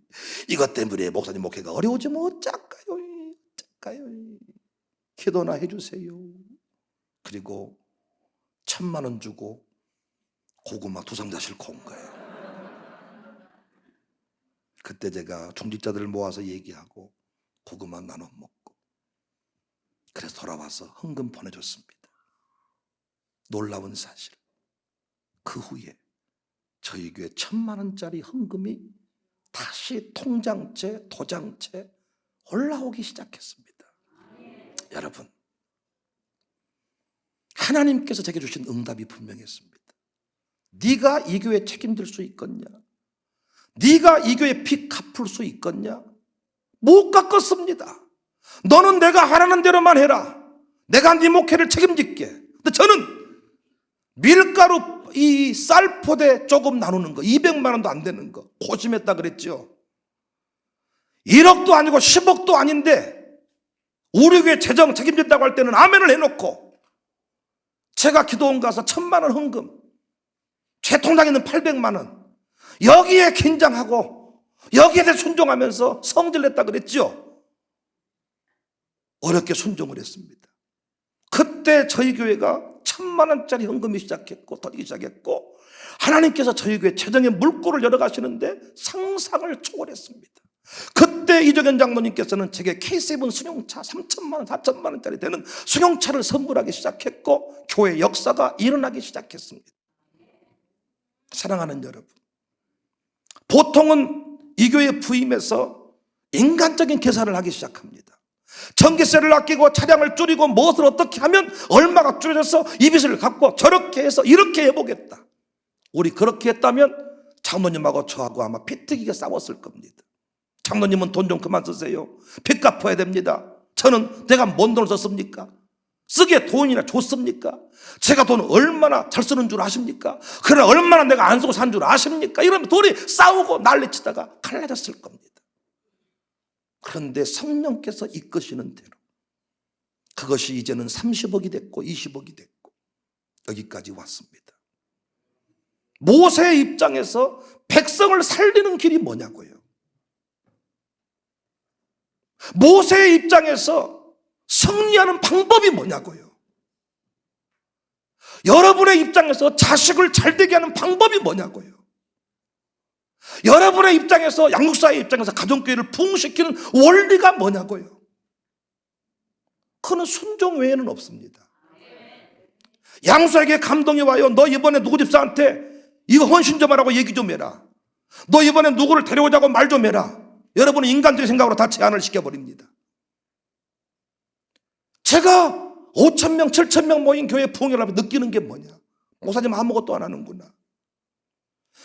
이것 때문에 목사님 목회가 어려워지면 어쩔까요? 기도나 해주세요. 그리고 1000만 원 주고 고구마 2상자 싣고 온 거예요. 그때 제가 중직자들을 모아서 얘기하고 고구마 나눠 먹고 그래서 돌아와서 헌금 보내줬습니다. 놀라운 사실, 그 후에 저희 교회 1000만 원짜리 헌금이 다시 통장채, 도장채 올라오기 시작했습니다. 여러분, 하나님께서 제게 주신 응답이 분명했습니다. 네가 이 교회 책임질 수 있겠냐? 네가 이 교회 빚 갚을 수 있겠냐? 못 갚겠습니다. 너는 내가 하라는 대로만 해라. 내가 네 목회를 책임질게. 근데 저는 밀가루 이 쌀포대 조금 나누는 거 200만 원도 안 되는 거 고심했다 그랬죠. 1억도 아니고 10억도 아닌데 우리 교회 재정 책임진다고 할 때는 아멘을 해놓고 제가 기도원 가서 1000만 원 헌금, 제 통장에 있는 800만 원 여기에 긴장하고 여기에 대해 순종하면서 성질냈다 그랬죠. 어렵게 순종을 했습니다. 그때 저희 교회가 1000만 원짜리 헌금이 시작했고 터지기 시작했고 하나님께서 저희 교회 재정의 물꼬를 열어가시는데 상상을 초월했습니다. 그때 이정현 장로님께서는 제게 K7 승용차 3000만 원, 4000만 원짜리 되는 승용차를 선물하기 시작했고 교회 역사가 일어나기 시작했습니다. 사랑하는 여러분, 보통은 이 교회 부임해서 인간적인 계산을 하기 시작합니다. 전기세를 아끼고 차량을 줄이고 무엇을 어떻게 하면 얼마가 줄여져서 이 빚을 갚고 저렇게 해서 이렇게 해보겠다. 우리 그렇게 했다면 장로님하고 저하고 아마 피튀기게 싸웠을 겁니다. 장로님은 돈 좀 그만 쓰세요. 빚 갚아야 됩니다. 저는 내가 뭔 돈을 썼습니까? 쓰기에 돈이나 줬습니까? 제가 돈 얼마나 잘 쓰는 줄 아십니까? 그러나 얼마나 내가 안 쓰고 산 줄 아십니까? 이러면 둘이 싸우고 난리치다가 갈라졌을 겁니다. 그런데 성령께서 이끄시는 대로 그것이 이제는 30억이 됐고 20억이 됐고 여기까지 왔습니다. 모세의 입장에서 백성을 살리는 길이 뭐냐고요? 모세의 입장에서 승리하는 방법이 뭐냐고요? 여러분의 입장에서 자식을 잘되게 하는 방법이 뭐냐고요? 여러분의 입장에서, 양육사의 입장에서 가정교회를 부흥시키는 원리가 뭐냐고요? 그는 순종 외에는 없습니다. 양수에게 감동이 와요. 너 이번에 누구 집사한테 이거 헌신 좀 하라고 얘기 좀 해라. 너 이번에 누구를 데려오자고 말 좀 해라. 여러분은 인간적인 생각으로 다 제안을 시켜버립니다. 제가 5,000명, 7,000명 모인 교회 부흥회를 하면 느끼는 게 뭐냐? 목사님 아무것도 안 하는구나.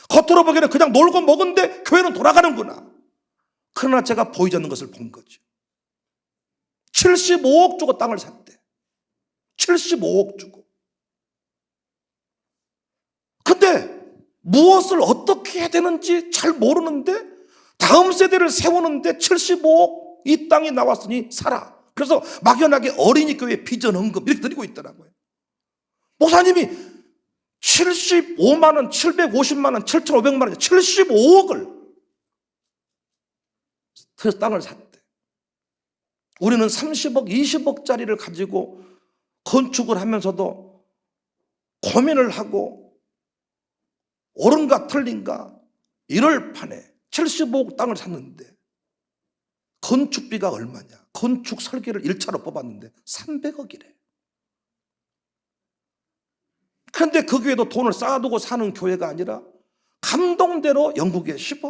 겉으로 보기에는 그냥 놀고 먹은데 교회는 돌아가는구나. 그러나 제가 보이지 않는 것을 본 거죠. 75억 주고 땅을 샀대. 75억 주고. 근데 무엇을 어떻게 해야 되는지 잘 모르는데 다음 세대를 세우는데 75억 이 땅이 나왔으니 사라. 그래서 막연하게 어린이 교회 비전 헌금 이렇게 드리고 있더라고요. 목사님이 75만 원, 750만 원, 7,500만 원, 75억을 그래서 땅을 샀대. 우리는 30억, 20억짜리를 가지고 건축을 하면서도 고민을 하고 옳은가 틀린가 이럴 판에 75억 땅을 샀는데 건축비가 얼마냐? 건축 설계를 1차로 뽑았는데 300억이래. 그런데 그 교회도 돈을 쌓아두고 사는 교회가 아니라 감동대로 영국에 10억,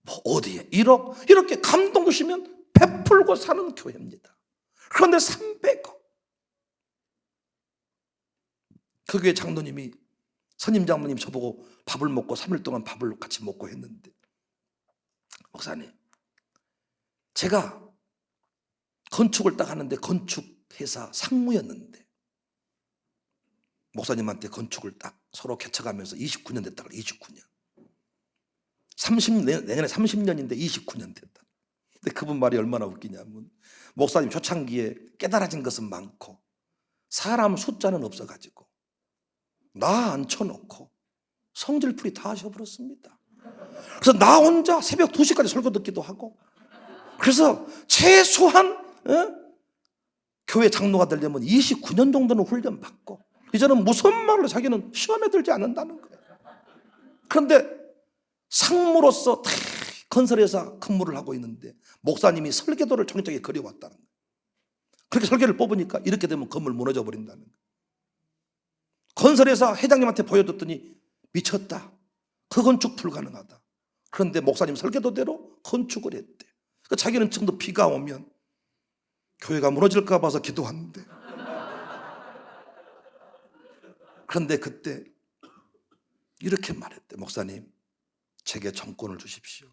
뭐 어디에 1억 이렇게 감동 주시면 베풀고 사는 교회입니다. 그런데 300억. 그 교회 장로님이 선임 장로님 저보고 밥을 먹고 3일 동안 밥을 같이 먹고 했는데 목사님 제가 건축을 딱 하는데 건축회사 상무였는데 목사님한테 건축을 딱 서로 개척하면서 29년 됐다 그래. 29년 내년에 30년인데 29년 됐다. 근데 그분 말이 얼마나 웃기냐면 목사님 초창기에 깨달아진 것은 많고 사람 숫자는 없어가지고 나 앉혀놓고 성질풀이 다 하셔버렸습니다. 그래서 나 혼자 새벽 2시까지 설교 듣기도 하고 그래서 최소한 교회 장로가 되려면 29년 정도는 훈련받고 이제는 무슨 말로 자기는 시험에 들지 않는다는 거예요. 그런데 상무로서 건설회사 근무를 하고 있는데 목사님이 설계도를 정확하게 그려왔다는 거예요. 그렇게 설계를 뽑으니까 이렇게 되면 건물 무너져 버린다는 거예요. 건설회사 회장님한테 보여줬더니 미쳤다. 그 건축 불가능하다. 그런데 목사님 설계도대로 건축을 했대. 자기는 지금도 비가 오면 교회가 무너질까 봐서 기도하는데 그런데 그때 이렇게 말했대. 목사님 제게 정권을 주십시오.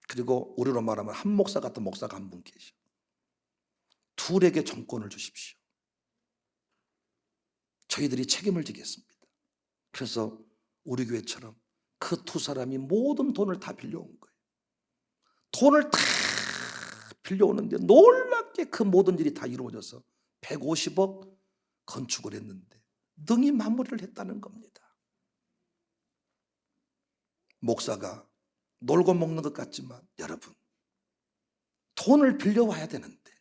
그리고 우리로 말하면 한 목사 같은 목사가 한 분 계셔. 둘에게 정권을 주십시오. 저희들이 책임을 지겠습니다. 그래서 우리 교회처럼 그 두 사람이 모든 돈을 다 빌려온 거예요. 돈을 다 빌려오는데 놀랍게 그 모든 일이 다 이루어져서 150억 건축을 했는데 능히 마무리를 했다는 겁니다. 목사가 놀고 먹는 것 같지만 여러분 돈을 빌려와야 되는데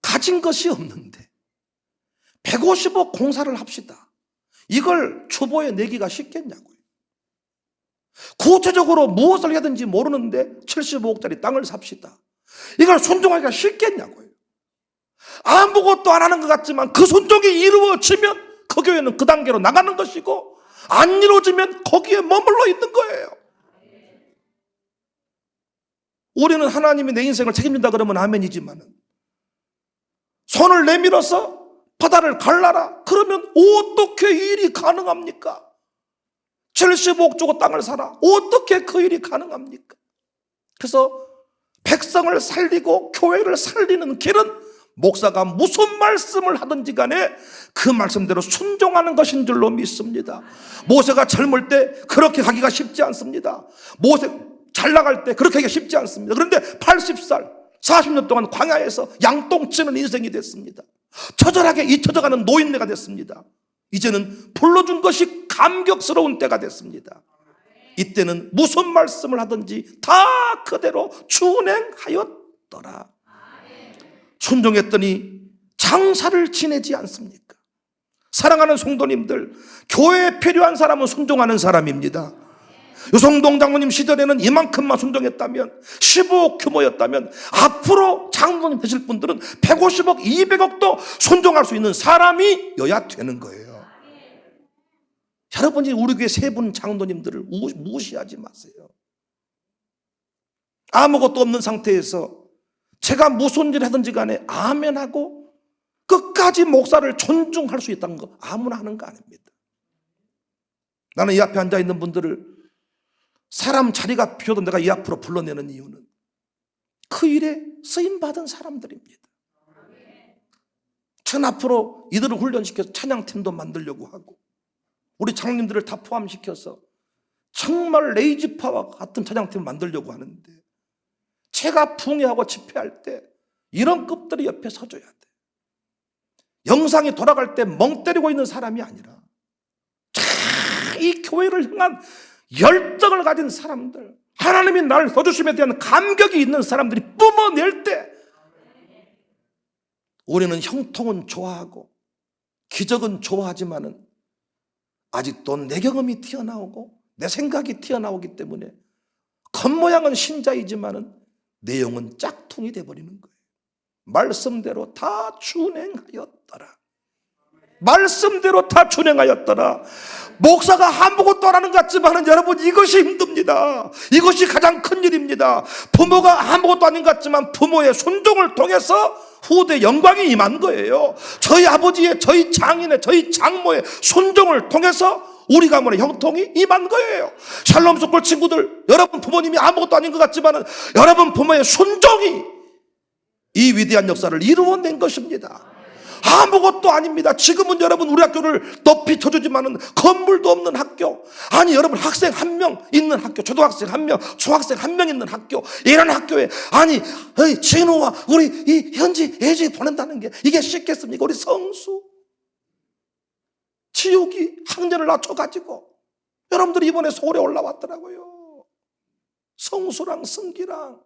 가진 것이 없는데 150억 공사를 합시다. 이걸 초보에 내기가 쉽겠냐고요. 구체적으로 무엇을 해야 되는지 모르는데 75억짜리 땅을 삽시다. 이걸 순종하기가 쉽겠냐고요. 아무것도 안 하는 것 같지만 그 순종이 이루어지면 그 교회는 그 단계로 나가는 것이고 안 이루어지면 거기에 머물러 있는 거예요. 우리는 하나님이 내 인생을 책임진다 그러면 아멘이지만 손을 내밀어서 바다를 갈라라 그러면 어떻게 이 일이 가능합니까? 75억 주고 땅을 사라 어떻게 그 일이 가능합니까? 그래서 백성을 살리고 교회를 살리는 길은 목사가 무슨 말씀을 하든지 간에 그 말씀대로 순종하는 것인 줄로 믿습니다. 모세가 젊을 때 그렇게 가기가 쉽지 않습니다. 모세 잘 나갈 때 그렇게 하기가 쉽지 않습니다. 그런데 80살 40년 동안 광야에서 양똥치는 인생이 됐습니다. 처절하게 잊혀져가는 노인네가 됐습니다. 이제는 불러준 것이 감격스러운 때가 됐습니다. 이때는 무슨 말씀을 하든지 다 그대로 준행하였더라. 순종했더니 장사를 지내지 않습니까? 사랑하는 성도님들, 교회에 필요한 사람은 순종하는 사람입니다. 유성동 장로님 시절에는 이만큼만 순종했다면 15억 규모였다면 앞으로 장로님 되실 분들은 150억, 200억도 순종할 수 있는 사람이어야 되는 거예요. 여러분이 우리 교회 세 분 장로님들을 무시하지 마세요. 아무것도 없는 상태에서 제가 무슨 일 하든지 간에 아멘하고 끝까지 목사를 존중할 수 있다는 거 아무나 하는 거 아닙니다. 나는 이 앞에 앉아있는 분들을 사람 자리가 비어도 내가 이 앞으로 불러내는 이유는 그 일에 쓰임받은 사람들입니다. 전 앞으로 이들을 훈련시켜서 찬양팀도 만들려고 하고 우리 장로님들을 다 포함시켜서 정말 레이지파와 같은 찬양팀을 만들려고 하는데 제가 붕해하고 집회할 때 이런 급들이 옆에 서줘야 돼. 영상이 돌아갈 때 멍 때리고 있는 사람이 아니라 이 교회를 향한 열정을 가진 사람들, 하나님이 나를 써주심에 대한 감격이 있는 사람들이 뿜어낼 때 우리는 형통은 좋아하고 기적은 좋아하지만은 아직도 내 경험이 튀어나오고 내 생각이 튀어나오기 때문에 겉모양은 신자이지만은 내용은 짝퉁이 돼버리는 거예요. 말씀대로 다 준행하였더라. 말씀대로 다 준행하였더라. 목사가 아무것도 안 하는 것 같지만 여러분 이것이 힘듭니다. 이것이 가장 큰 일입니다. 부모가 아무것도 아닌 것 같지만 부모의 순종을 통해서 후대 영광이 임한 거예요. 저희 아버지의, 저희 장인의, 저희 장모의 순종을 통해서 우리 가문의 형통이 임한 거예요. 샬롬 속골 친구들, 여러분 부모님이 아무것도 아닌 것 같지만 여러분 부모의 순종이 이 위대한 역사를 이루어낸 것입니다. 아무것도 아닙니다. 지금은 여러분 우리 학교를 높이 쳐주지만은 건물도 없는 학교, 아니 여러분 학생 한 명 있는 학교, 초등학생 한 명, 중학생 한 명 있는 학교, 이런 학교에 아니 진우와 우리 이 현지 예지 보낸다는 게 이게 쉽겠습니까? 우리 성수 지옥이 학년을 낮춰가지고 여러분들이 이번에 서울에 올라왔더라고요. 성수랑 승기랑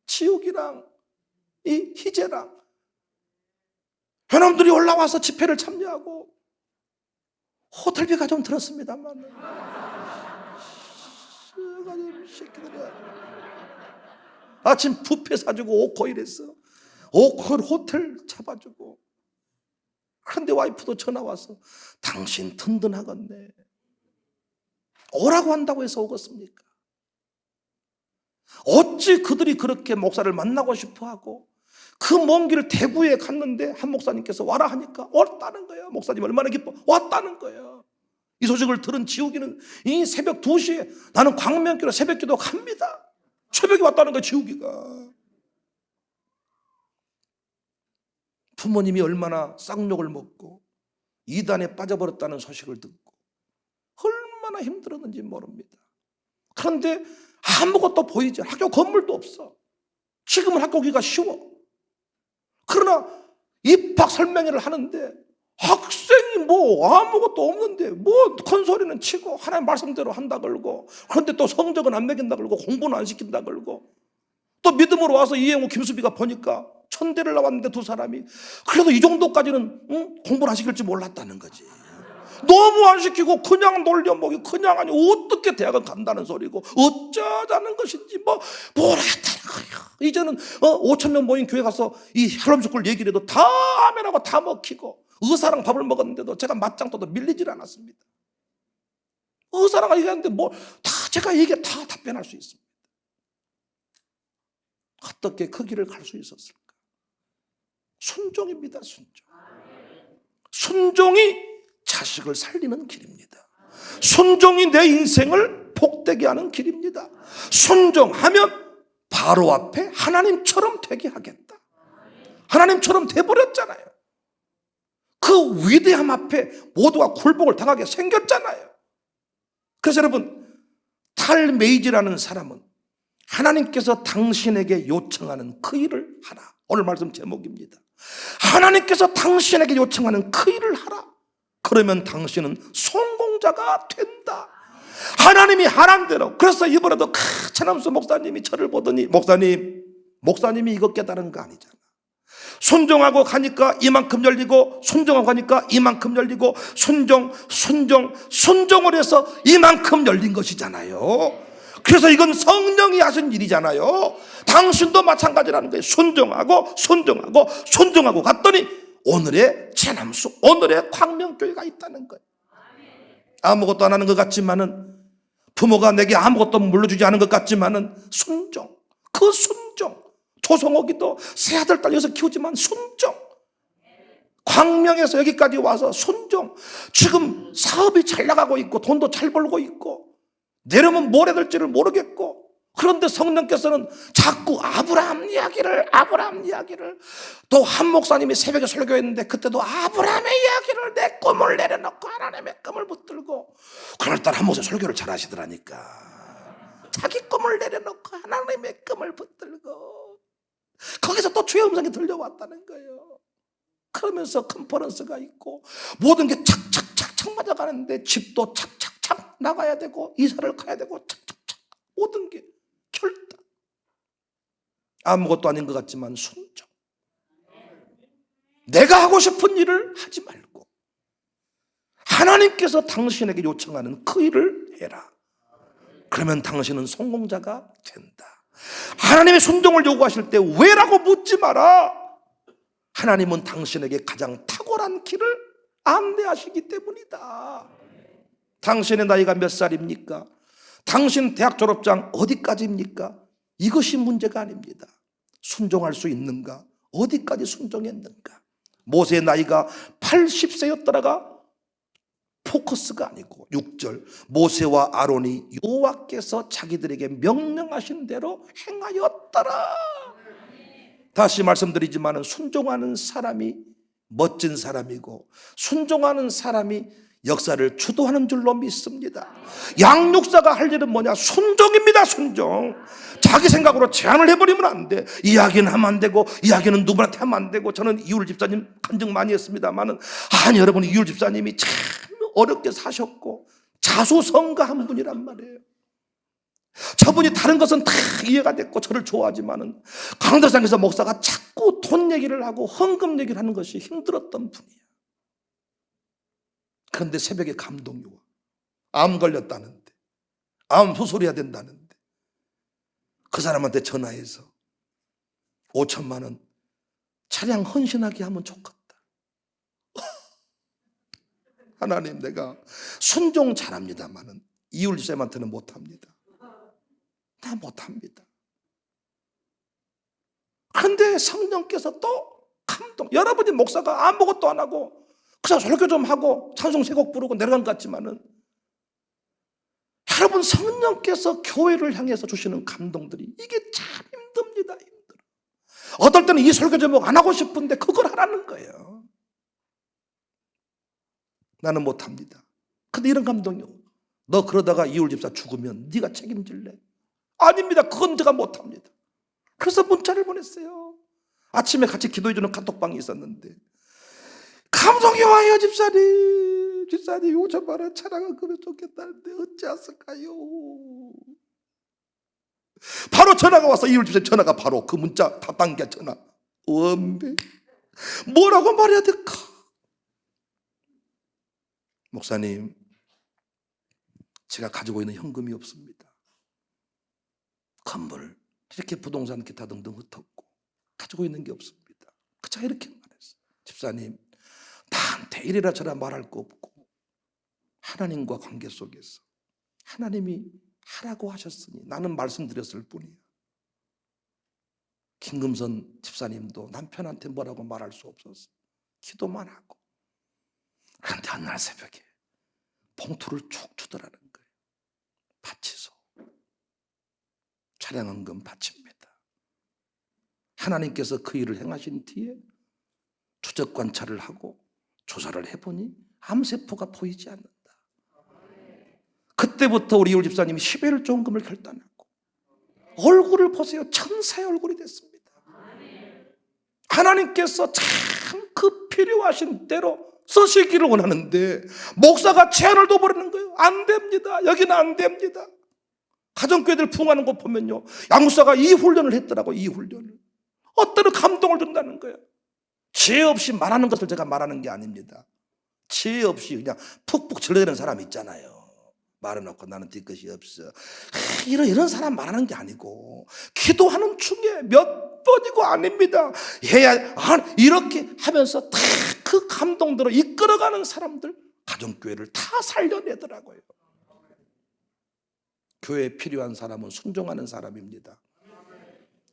지옥이랑 이 희재랑 여러분들이 올라와서 집회를 참여하고 호텔비가 좀 들었습니다만 아침 뷔페 사주고 오코일 했어. 오코일 호텔 잡아주고. 그런데 와이프도 전화 와서 당신 든든하겠네. 오라고 한다고 해서 오겠습니까? 어찌 그들이 그렇게 목사를 만나고 싶어하고 그 먼 길을 대구에 갔는데 한 목사님께서 와라 하니까 왔다는 거예요. 목사님 얼마나 기뻐. 왔다는 거예요. 이 소식을 들은 지우기는 이 새벽 2시에 나는 광명교로 새벽기도 갑니다. 새벽에 왔다는 거예요. 지우기가. 부모님이 얼마나 쌍욕을 먹고 이단에 빠져버렸다는 소식을 듣고 얼마나 힘들었는지 모릅니다. 그런데 아무것도 보이지 않아. 학교 건물도 없어. 지금은 학교 오기가 쉬워. 그러나 입학 설명회를 하는데 학생이 뭐 아무것도 없는데 뭐 큰 소리는 치고 하나님 말씀대로 한다 걸고, 그런데 또 성적은 안 매긴다 걸고 공부는 안 시킨다 걸고, 또 믿음으로 와서 이행우 김수비가 보니까 천대를 나왔는데 두 사람이 그래도 이 정도까지는 공부를 안 시킬지 몰랐다는 거지. 너무 안 시키고 그냥 놀려먹이, 그냥 아니 어떻게 대학은 간다는 소리고 어쩌자는 것인지 모르겠다는 거예요. 이제는 5천 명 모인 교회 가서 이 샬롬스쿨 얘기를 해도 다 아멘하고 다 먹히고 의사랑 밥을 먹었는데도 제가 맞짱 떠도 밀리질 않았습니다. 의사라고 얘기하는데 뭐 다 제가 얘기해 다 답변할 수 있습니다. 어떻게 그 길을 갈 수 있었을까? 순종입니다. 순종. 순종이 자식을 살리는 길입니다. 순종이 내 인생을 복되게 하는 길입니다. 순종하면 바로 앞에 하나님처럼 되게 하겠다. 하나님처럼 돼버렸잖아요. 그 위대함 앞에 모두가 굴복을 당하게 생겼잖아요. 그래서 여러분, 탈메이지라는 사람은 하나님께서 당신에게 요청하는 그 일을 하라. 오늘 말씀 제목입니다. 하나님께서 당신에게 요청하는 그 일을 하라. 그러면 당신은 성공자가 된다. 하나님이 하란 대로. 그래서 이번에도 차남수 목사님이 저를 보더니 목사님이 이거 깨달은 거 아니잖아. 순종하고 가니까 이만큼 열리고, 순종하고 가니까 이만큼 열리고, 순종을 해서 이만큼 열린 것이잖아요. 그래서 이건 성령이 하신 일이잖아요. 당신도 마찬가지라는 거예요. 순종하고 갔더니 오늘의 채남수, 오늘의 광명교회가 있다는 거예요. 아무것도 안 하는 것 같지만은, 부모가 내게 아무것도 물려주지 않은 것 같지만은 순종, 그 순종. 조성옥이도 세 아들 딸 여기서 키우지만 순종. 광명에서 여기까지 와서 순종. 지금 사업이 잘 나가고 있고 돈도 잘 벌고 있고 내려면 뭘 해야 될지를 모르겠고, 그런데 성령께서는 자꾸 아브라함 이야기를 또 한 목사님이 새벽에 설교했는데 그때도 아브라함의 이야기를, 내 꿈을 내려놓고 하나님의 꿈을 붙들고, 그날따라 한 목사님 설교를 잘 하시더라니까. 자기 꿈을 내려놓고 하나님의 꿈을 붙들고 거기서 또 주의 음성이 들려왔다는 거예요. 그러면서 컨퍼런스가 있고 모든 게 착착착착 맞아가는데 집도 착착착 나가야 되고 이사를 가야 되고 착착착 모든 게 결단. 아무것도 아닌 것 같지만 순종. 내가 하고 싶은 일을 하지 말고 하나님께서 당신에게 요청하는 그 일을 해라. 그러면 당신은 성공자가 된다. 하나님의 순종을 요구하실 때 왜라고 묻지 마라. 하나님은 당신에게 가장 탁월한 길을 안내하시기 때문이다. 당신의 나이가 몇 살입니까? 당신 대학 졸업장 어디까지입니까? 이것이 문제가 아닙니다. 순종할 수 있는가? 어디까지 순종했는가? 모세의 나이가 80세였더라가 포커스가 아니고 6절, 모세와 아론이 여호와께서 자기들에게 명령하신 대로 행하였더라. 다시 말씀드리지만 순종하는 사람이 멋진 사람이고 순종하는 사람이 역사를 주도하는 줄로 믿습니다. 양육사가 할 일은 뭐냐? 순종입니다. 순종. 자기 생각으로 제안을 해버리면 안 돼. 이야기는 하면 안 되고 이야기는 누구한테 하면 안 되고. 저는 이율 집사님 간증 많이 했습니다만은, 아니 여러분, 이율 집사님이 참 어렵게 사셨고 자수성가한 분이란 말이에요. 저분이 다른 것은 다 이해가 됐고 저를 좋아하지만은 강도상에서 목사가 자꾸 돈 얘기를 하고 헌금 얘기를 하는 것이 힘들었던 분이에요. 그런데 새벽에 감동이 와. 암 걸렸다는데, 암 수술해야 된다는데 그 사람한테 전화해서 5천만 원 차량 헌신하게 하면 좋겠다. 하나님, 내가 순종 잘합니다만은 이율 집사님한테는 못합니다. 나 못합니다. 그런데 성령께서 또 감동. 여러분이 목사가 아무것도 안 하고 그냥 설교 좀 하고 찬송 세 곡 부르고 내려간 것 같지만은, 여러분 성령께서 교회를 향해서 주시는 감동들이 이게 참 힘듭니다. 힘들어. 어떨 때는 이 설교 제목 안 하고 싶은데 그걸 하라는 거예요. 나는 못합니다. 근데 이런 감동이, 너 그러다가 이율 집사 죽으면 네가 책임질래? 아닙니다. 그건 제가 못합니다. 그래서 문자를 보냈어요. 아침에 같이 기도해주는 카톡방이 있었는데 감동이 와요. 집사님 5천만 원 차량을 그면 좋겠다는데 어찌하실까요? 바로 전화가 와서, 이율 집사님 전화가 바로 그 문자 답방기가 전화. 원배 뭐라고 말해야 될까? 목사님, 제가 가지고 있는 현금이 없습니다. 건물, 이렇게 부동산 기타 등등 흩었고 가지고 있는 게 없습니다. 그저 이렇게 말했어요. 집사님, 나한테 이래라 저래라 말할 거 없고 하나님과 관계 속에서 하나님이 하라고 하셨으니 나는 말씀드렸을 뿐이야. 김금선 집사님도 남편한테 뭐라고 말할 수 없었어. 기도만 하고. 그런데 어느 날 새벽에 봉투를 쭉 주더라는 거예요. 바치소. 차량헌금 바칩니다. 하나님께서 그 일을 행하신 뒤에 추적 관찰을 하고 조사를 해보니 암세포가 보이지 않는다. 그때부터 우리 이율 집사님이 11일 조원금을 결단하고 얼굴을 보세요. 천사의 얼굴이 됐습니다. 하나님께서 참 그 필요하신 대로 쓰시기를 원하는데 목사가 제한을 둬버리는 거예요. 안 됩니다. 여기는 안 됩니다. 가정교회들 부흥하는 거 보면요, 양목사가 이 훈련을 했더라고. 이 훈련을 어떤 감동을 준다는 거예요. 지혜 없이 말하는 것을 제가 말하는 게 아닙니다. 지혜 없이 그냥 푹푹 질러대는 사람 있잖아요. 말해놓고 나는 뒤끝이 없어. 이런 사람 말하는 게 아니고 기도하는 중에 몇 번이고 아닙니다. 해야 이렇게 하면서 다 그 감동대로 이끌어가는 사람들, 가정교회를 다 살려내더라고요. 교회에 필요한 사람은 순종하는 사람입니다.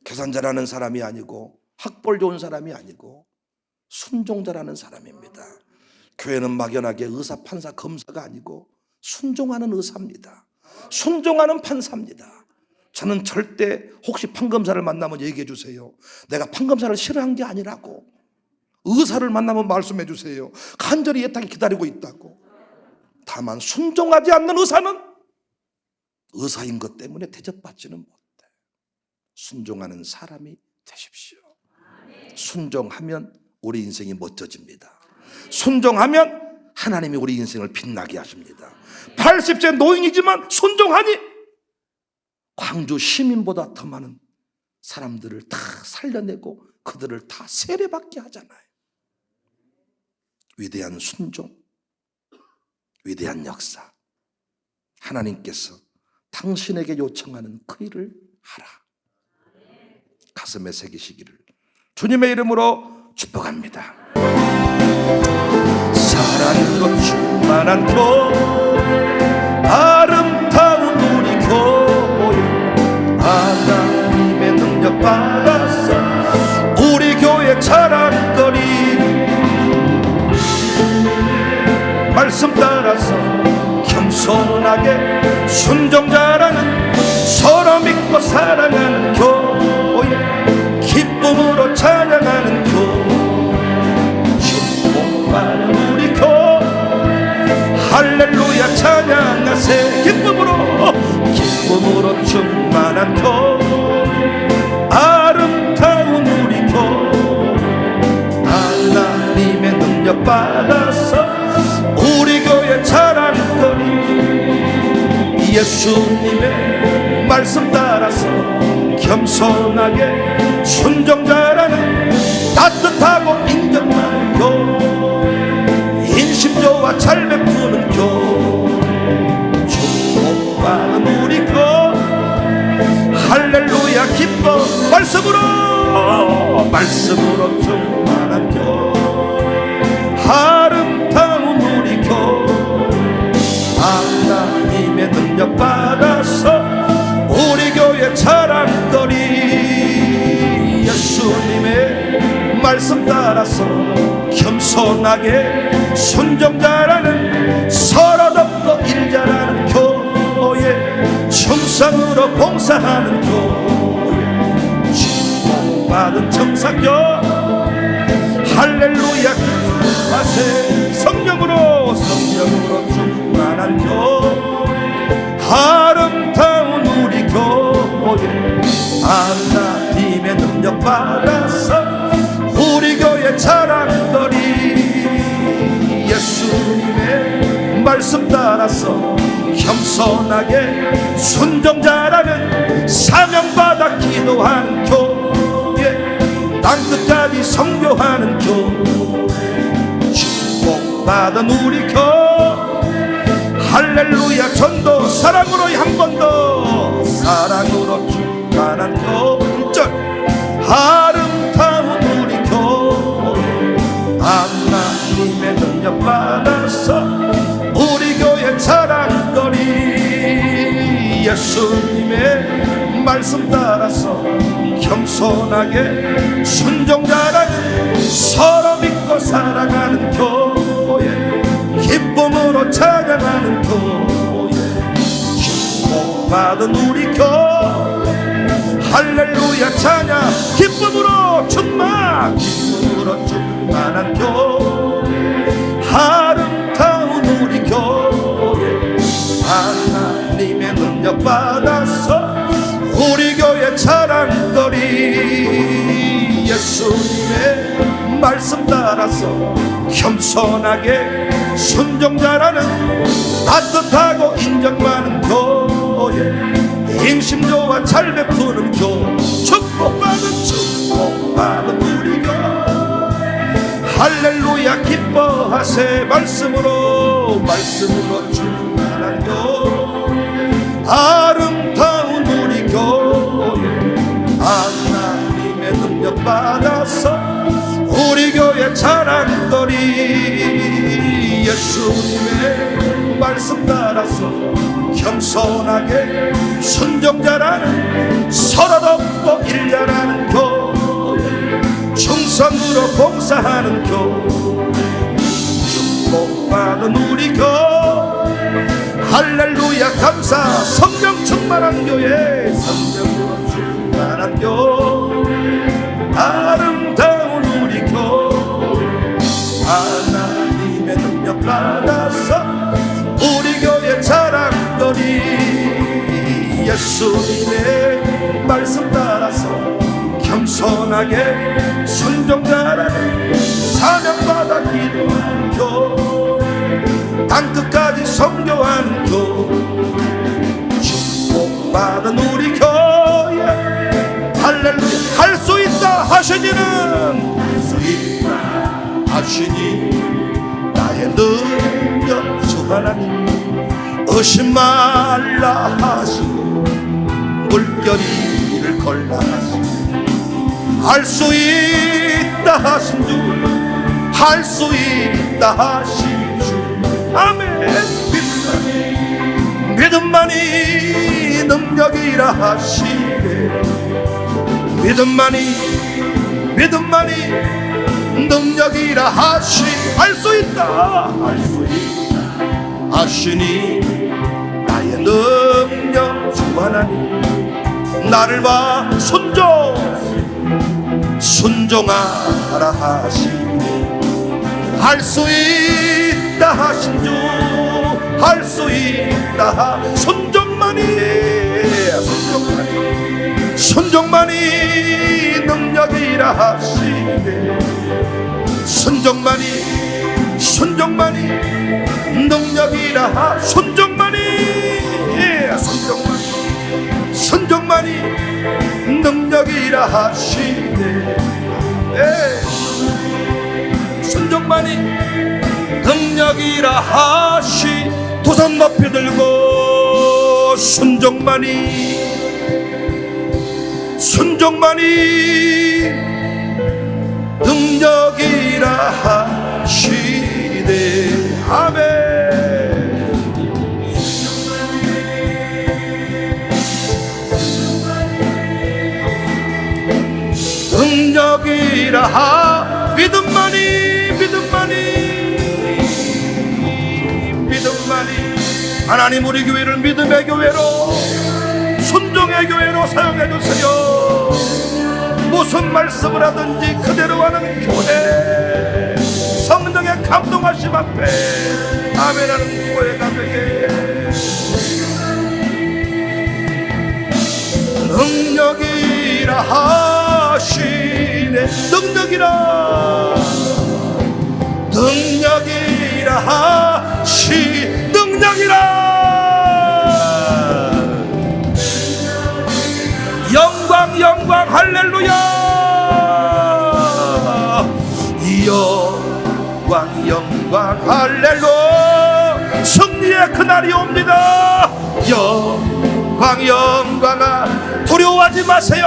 계산 잘하는 사람이 아니고 학벌 좋은 사람이 아니고 순종자라는 사람입니다. 교회는 막연하게 의사, 판사, 검사가 아니고 순종하는 의사입니다. 순종하는 판사입니다. 저는 절대 혹시 판검사를 만나면 얘기해 주세요. 내가 판검사를 싫어한 게 아니라고. 의사를 만나면 말씀해 주세요. 간절히 애타게 기다리고 있다고. 다만 순종하지 않는 의사는 의사인 것 때문에 대접받지는 못해. 순종하는 사람이 되십시오. 순종하면 우리 인생이 멋져집니다. 순종하면 하나님이 우리 인생을 빛나게 하십니다. 80세 노인이지만 순종하니 광주 시민보다 더 많은 사람들을 다 살려내고 그들을 다 세례받게 하잖아요. 위대한 순종, 위대한 역사. 하나님께서 당신에게 요청하는 그 일을 하라. 가슴에 새기시기를 주님의 이름으로 축복합니다. 사랑으로 충만한 교회, 아름다운 우리 교회, 하나님의 능력 받아서 우리 교회 자랑거리, 말씀 따라서 겸손하게 순종자라는, 서로 믿고 사랑하는 교회, 기쁨으로 찬양하는 교회, 축복받는 우리 교회, 할렐루야 찬양하세. 기쁨으로 충만한 교회, 아름다운 우리 교회, 하나님의 능력 받아서 우리 교회 자랑거리, 예수님의 말씀 따라서 겸손하게 순종자라는, 따뜻하고 인정 많은 교회, 인심 좋아 잘 베푸는 교회, 축복받은 우리 교회, 할렐루야 기뻐. 말씀으로 충만한 교회, 아름다운 우리 교회, 하나님의 능력 받아서 우리 교회 자랑거리, 예수님의 말씀 따라서 겸손하게 순종자라는, 서로 돕고 일 잘하는 교회, 충성으로 봉사하는 교회, 축복받은 청사교, 할렐루야 기뻐하세. 성령으로 충만한 교회, 아름다운 우리 교회, 하나님의 능력 받아서 우리 교회 자랑거리, 예수님의 말씀 따라서 겸손하게 순종자라는, 사명받아 기도하는 교회, 땅끝까지 선교하는 교회, 축복받은 우리 교회, 할렐루야 전도, 사랑으로 한 번 더, 사랑으로 충만한 교회, 아름다운 우리 교회, 하나님의 능력 받아서 우리 교회 자랑거리, 예수님의 말씀 따라서 겸손하게 순종자라는 서로 믿고 살아가는 교회, 기쁨으로 찬양하는 교회, 축복받은 우리 교회, 할렐루야 찬양, 기쁨으로 충만한 교회, 아름다운 우리 교회, 하나님의 능력 받아서 우리 교회 자랑거리. 예수님의 말씀 따라서 겸손하게 순종자라는 따뜻하고 인정 많은 교회, 인심 좋아 잘 베푸는 교회, 축복받은 우리 교회, 할렐루야 기뻐하세. 말씀으로 충만한 교회, 아름다운 우리 교회, 하나님의 능력 받아서 우리 교회 자랑거리. 예수님의 말씀 따라서 겸손하게 순종자라는 서로 돕고 일자라는 교회, 충성으로 봉사하는 교회, 축복받은 우리 교회, 할렐루야 감사. 성령 충만한 교회, 성령으로 충만한 교회, 아름다운 우리 교회, 하나님의 능력 받아서 우리 교회 자랑거리. 예수님의 말씀 따라서 겸손하게 순종자라는 사명받아 기도하는 교회, 땅끝까지 선교하는 교회, 축복받은 우리 교회, 할렐루야. 할 수 있다 하시니는 할 수 있다 하시니 나의 능력 주 하나님, 의심 말라 하시고 물결이를 걸라 하시고, 할 수 있다 하신 주, 할 수 있다 하신 주, 아멘. 믿음만이 능력이라 하시네. 믿음만이 능력이라 하시. 할 수 있다 하시니 나의 능력 주 하나님, 나를 봐 순종하라 하시니, 할 수 있다 하신 주, 할 수 있다. 순종만이 능력이라 하시네. 순종만이 능력이라 하. 순종만이 능력이라 하시네. 순종만이 능력이라 하시. 두 손 높이 들고 순종만이 능력이라 하시네. 아멘. 능력이라 하. 믿음만이 하나님 우리 교회를 믿음의 교회로, 순종의 교회로 사용해 주세요. 무슨 말씀을 하든지 그대로 하는 교회, 성령의 감동하심 앞에 아멘하는 교회가 되게. 능력이라 하시네. 능력이라 하시. 능력이라. 영광 할렐루야. 영광 할렐루야. 승리의 그날이 옵니다. 영광아 두려워하지 마세요.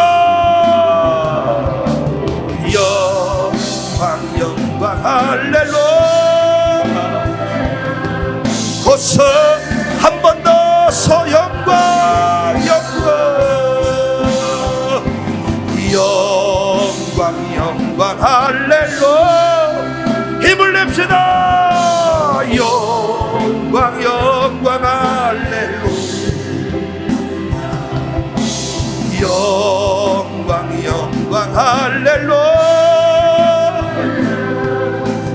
영광 할렐루야. 고서 한 번 더 소영광. 영광 할렐루야. 힘을 냅시다. 영광 할렐루야. 영광 할렐루야.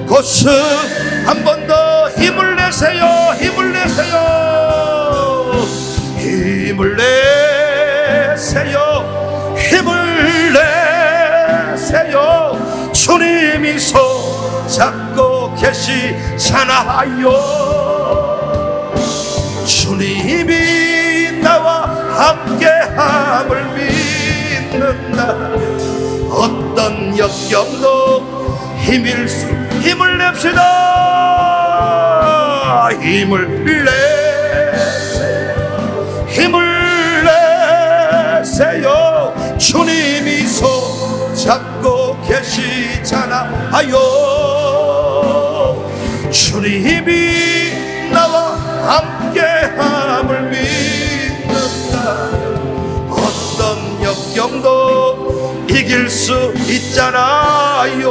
고스 한 번 더 힘을 내세요. 힘을 내세요. 힘을 내세요. 힘을 내세요. 주님이 손 잡고 계시잖아요. 주님이 나와 함께함을 믿는다. 어떤 역경도 힘을 냅시다. 힘을 내세요. 힘을 내세요. 주님이 손 잡고 계시잖아요. 주님이 나와 함께함을 믿는다. 어떤 역경도 이길 수 있잖아요.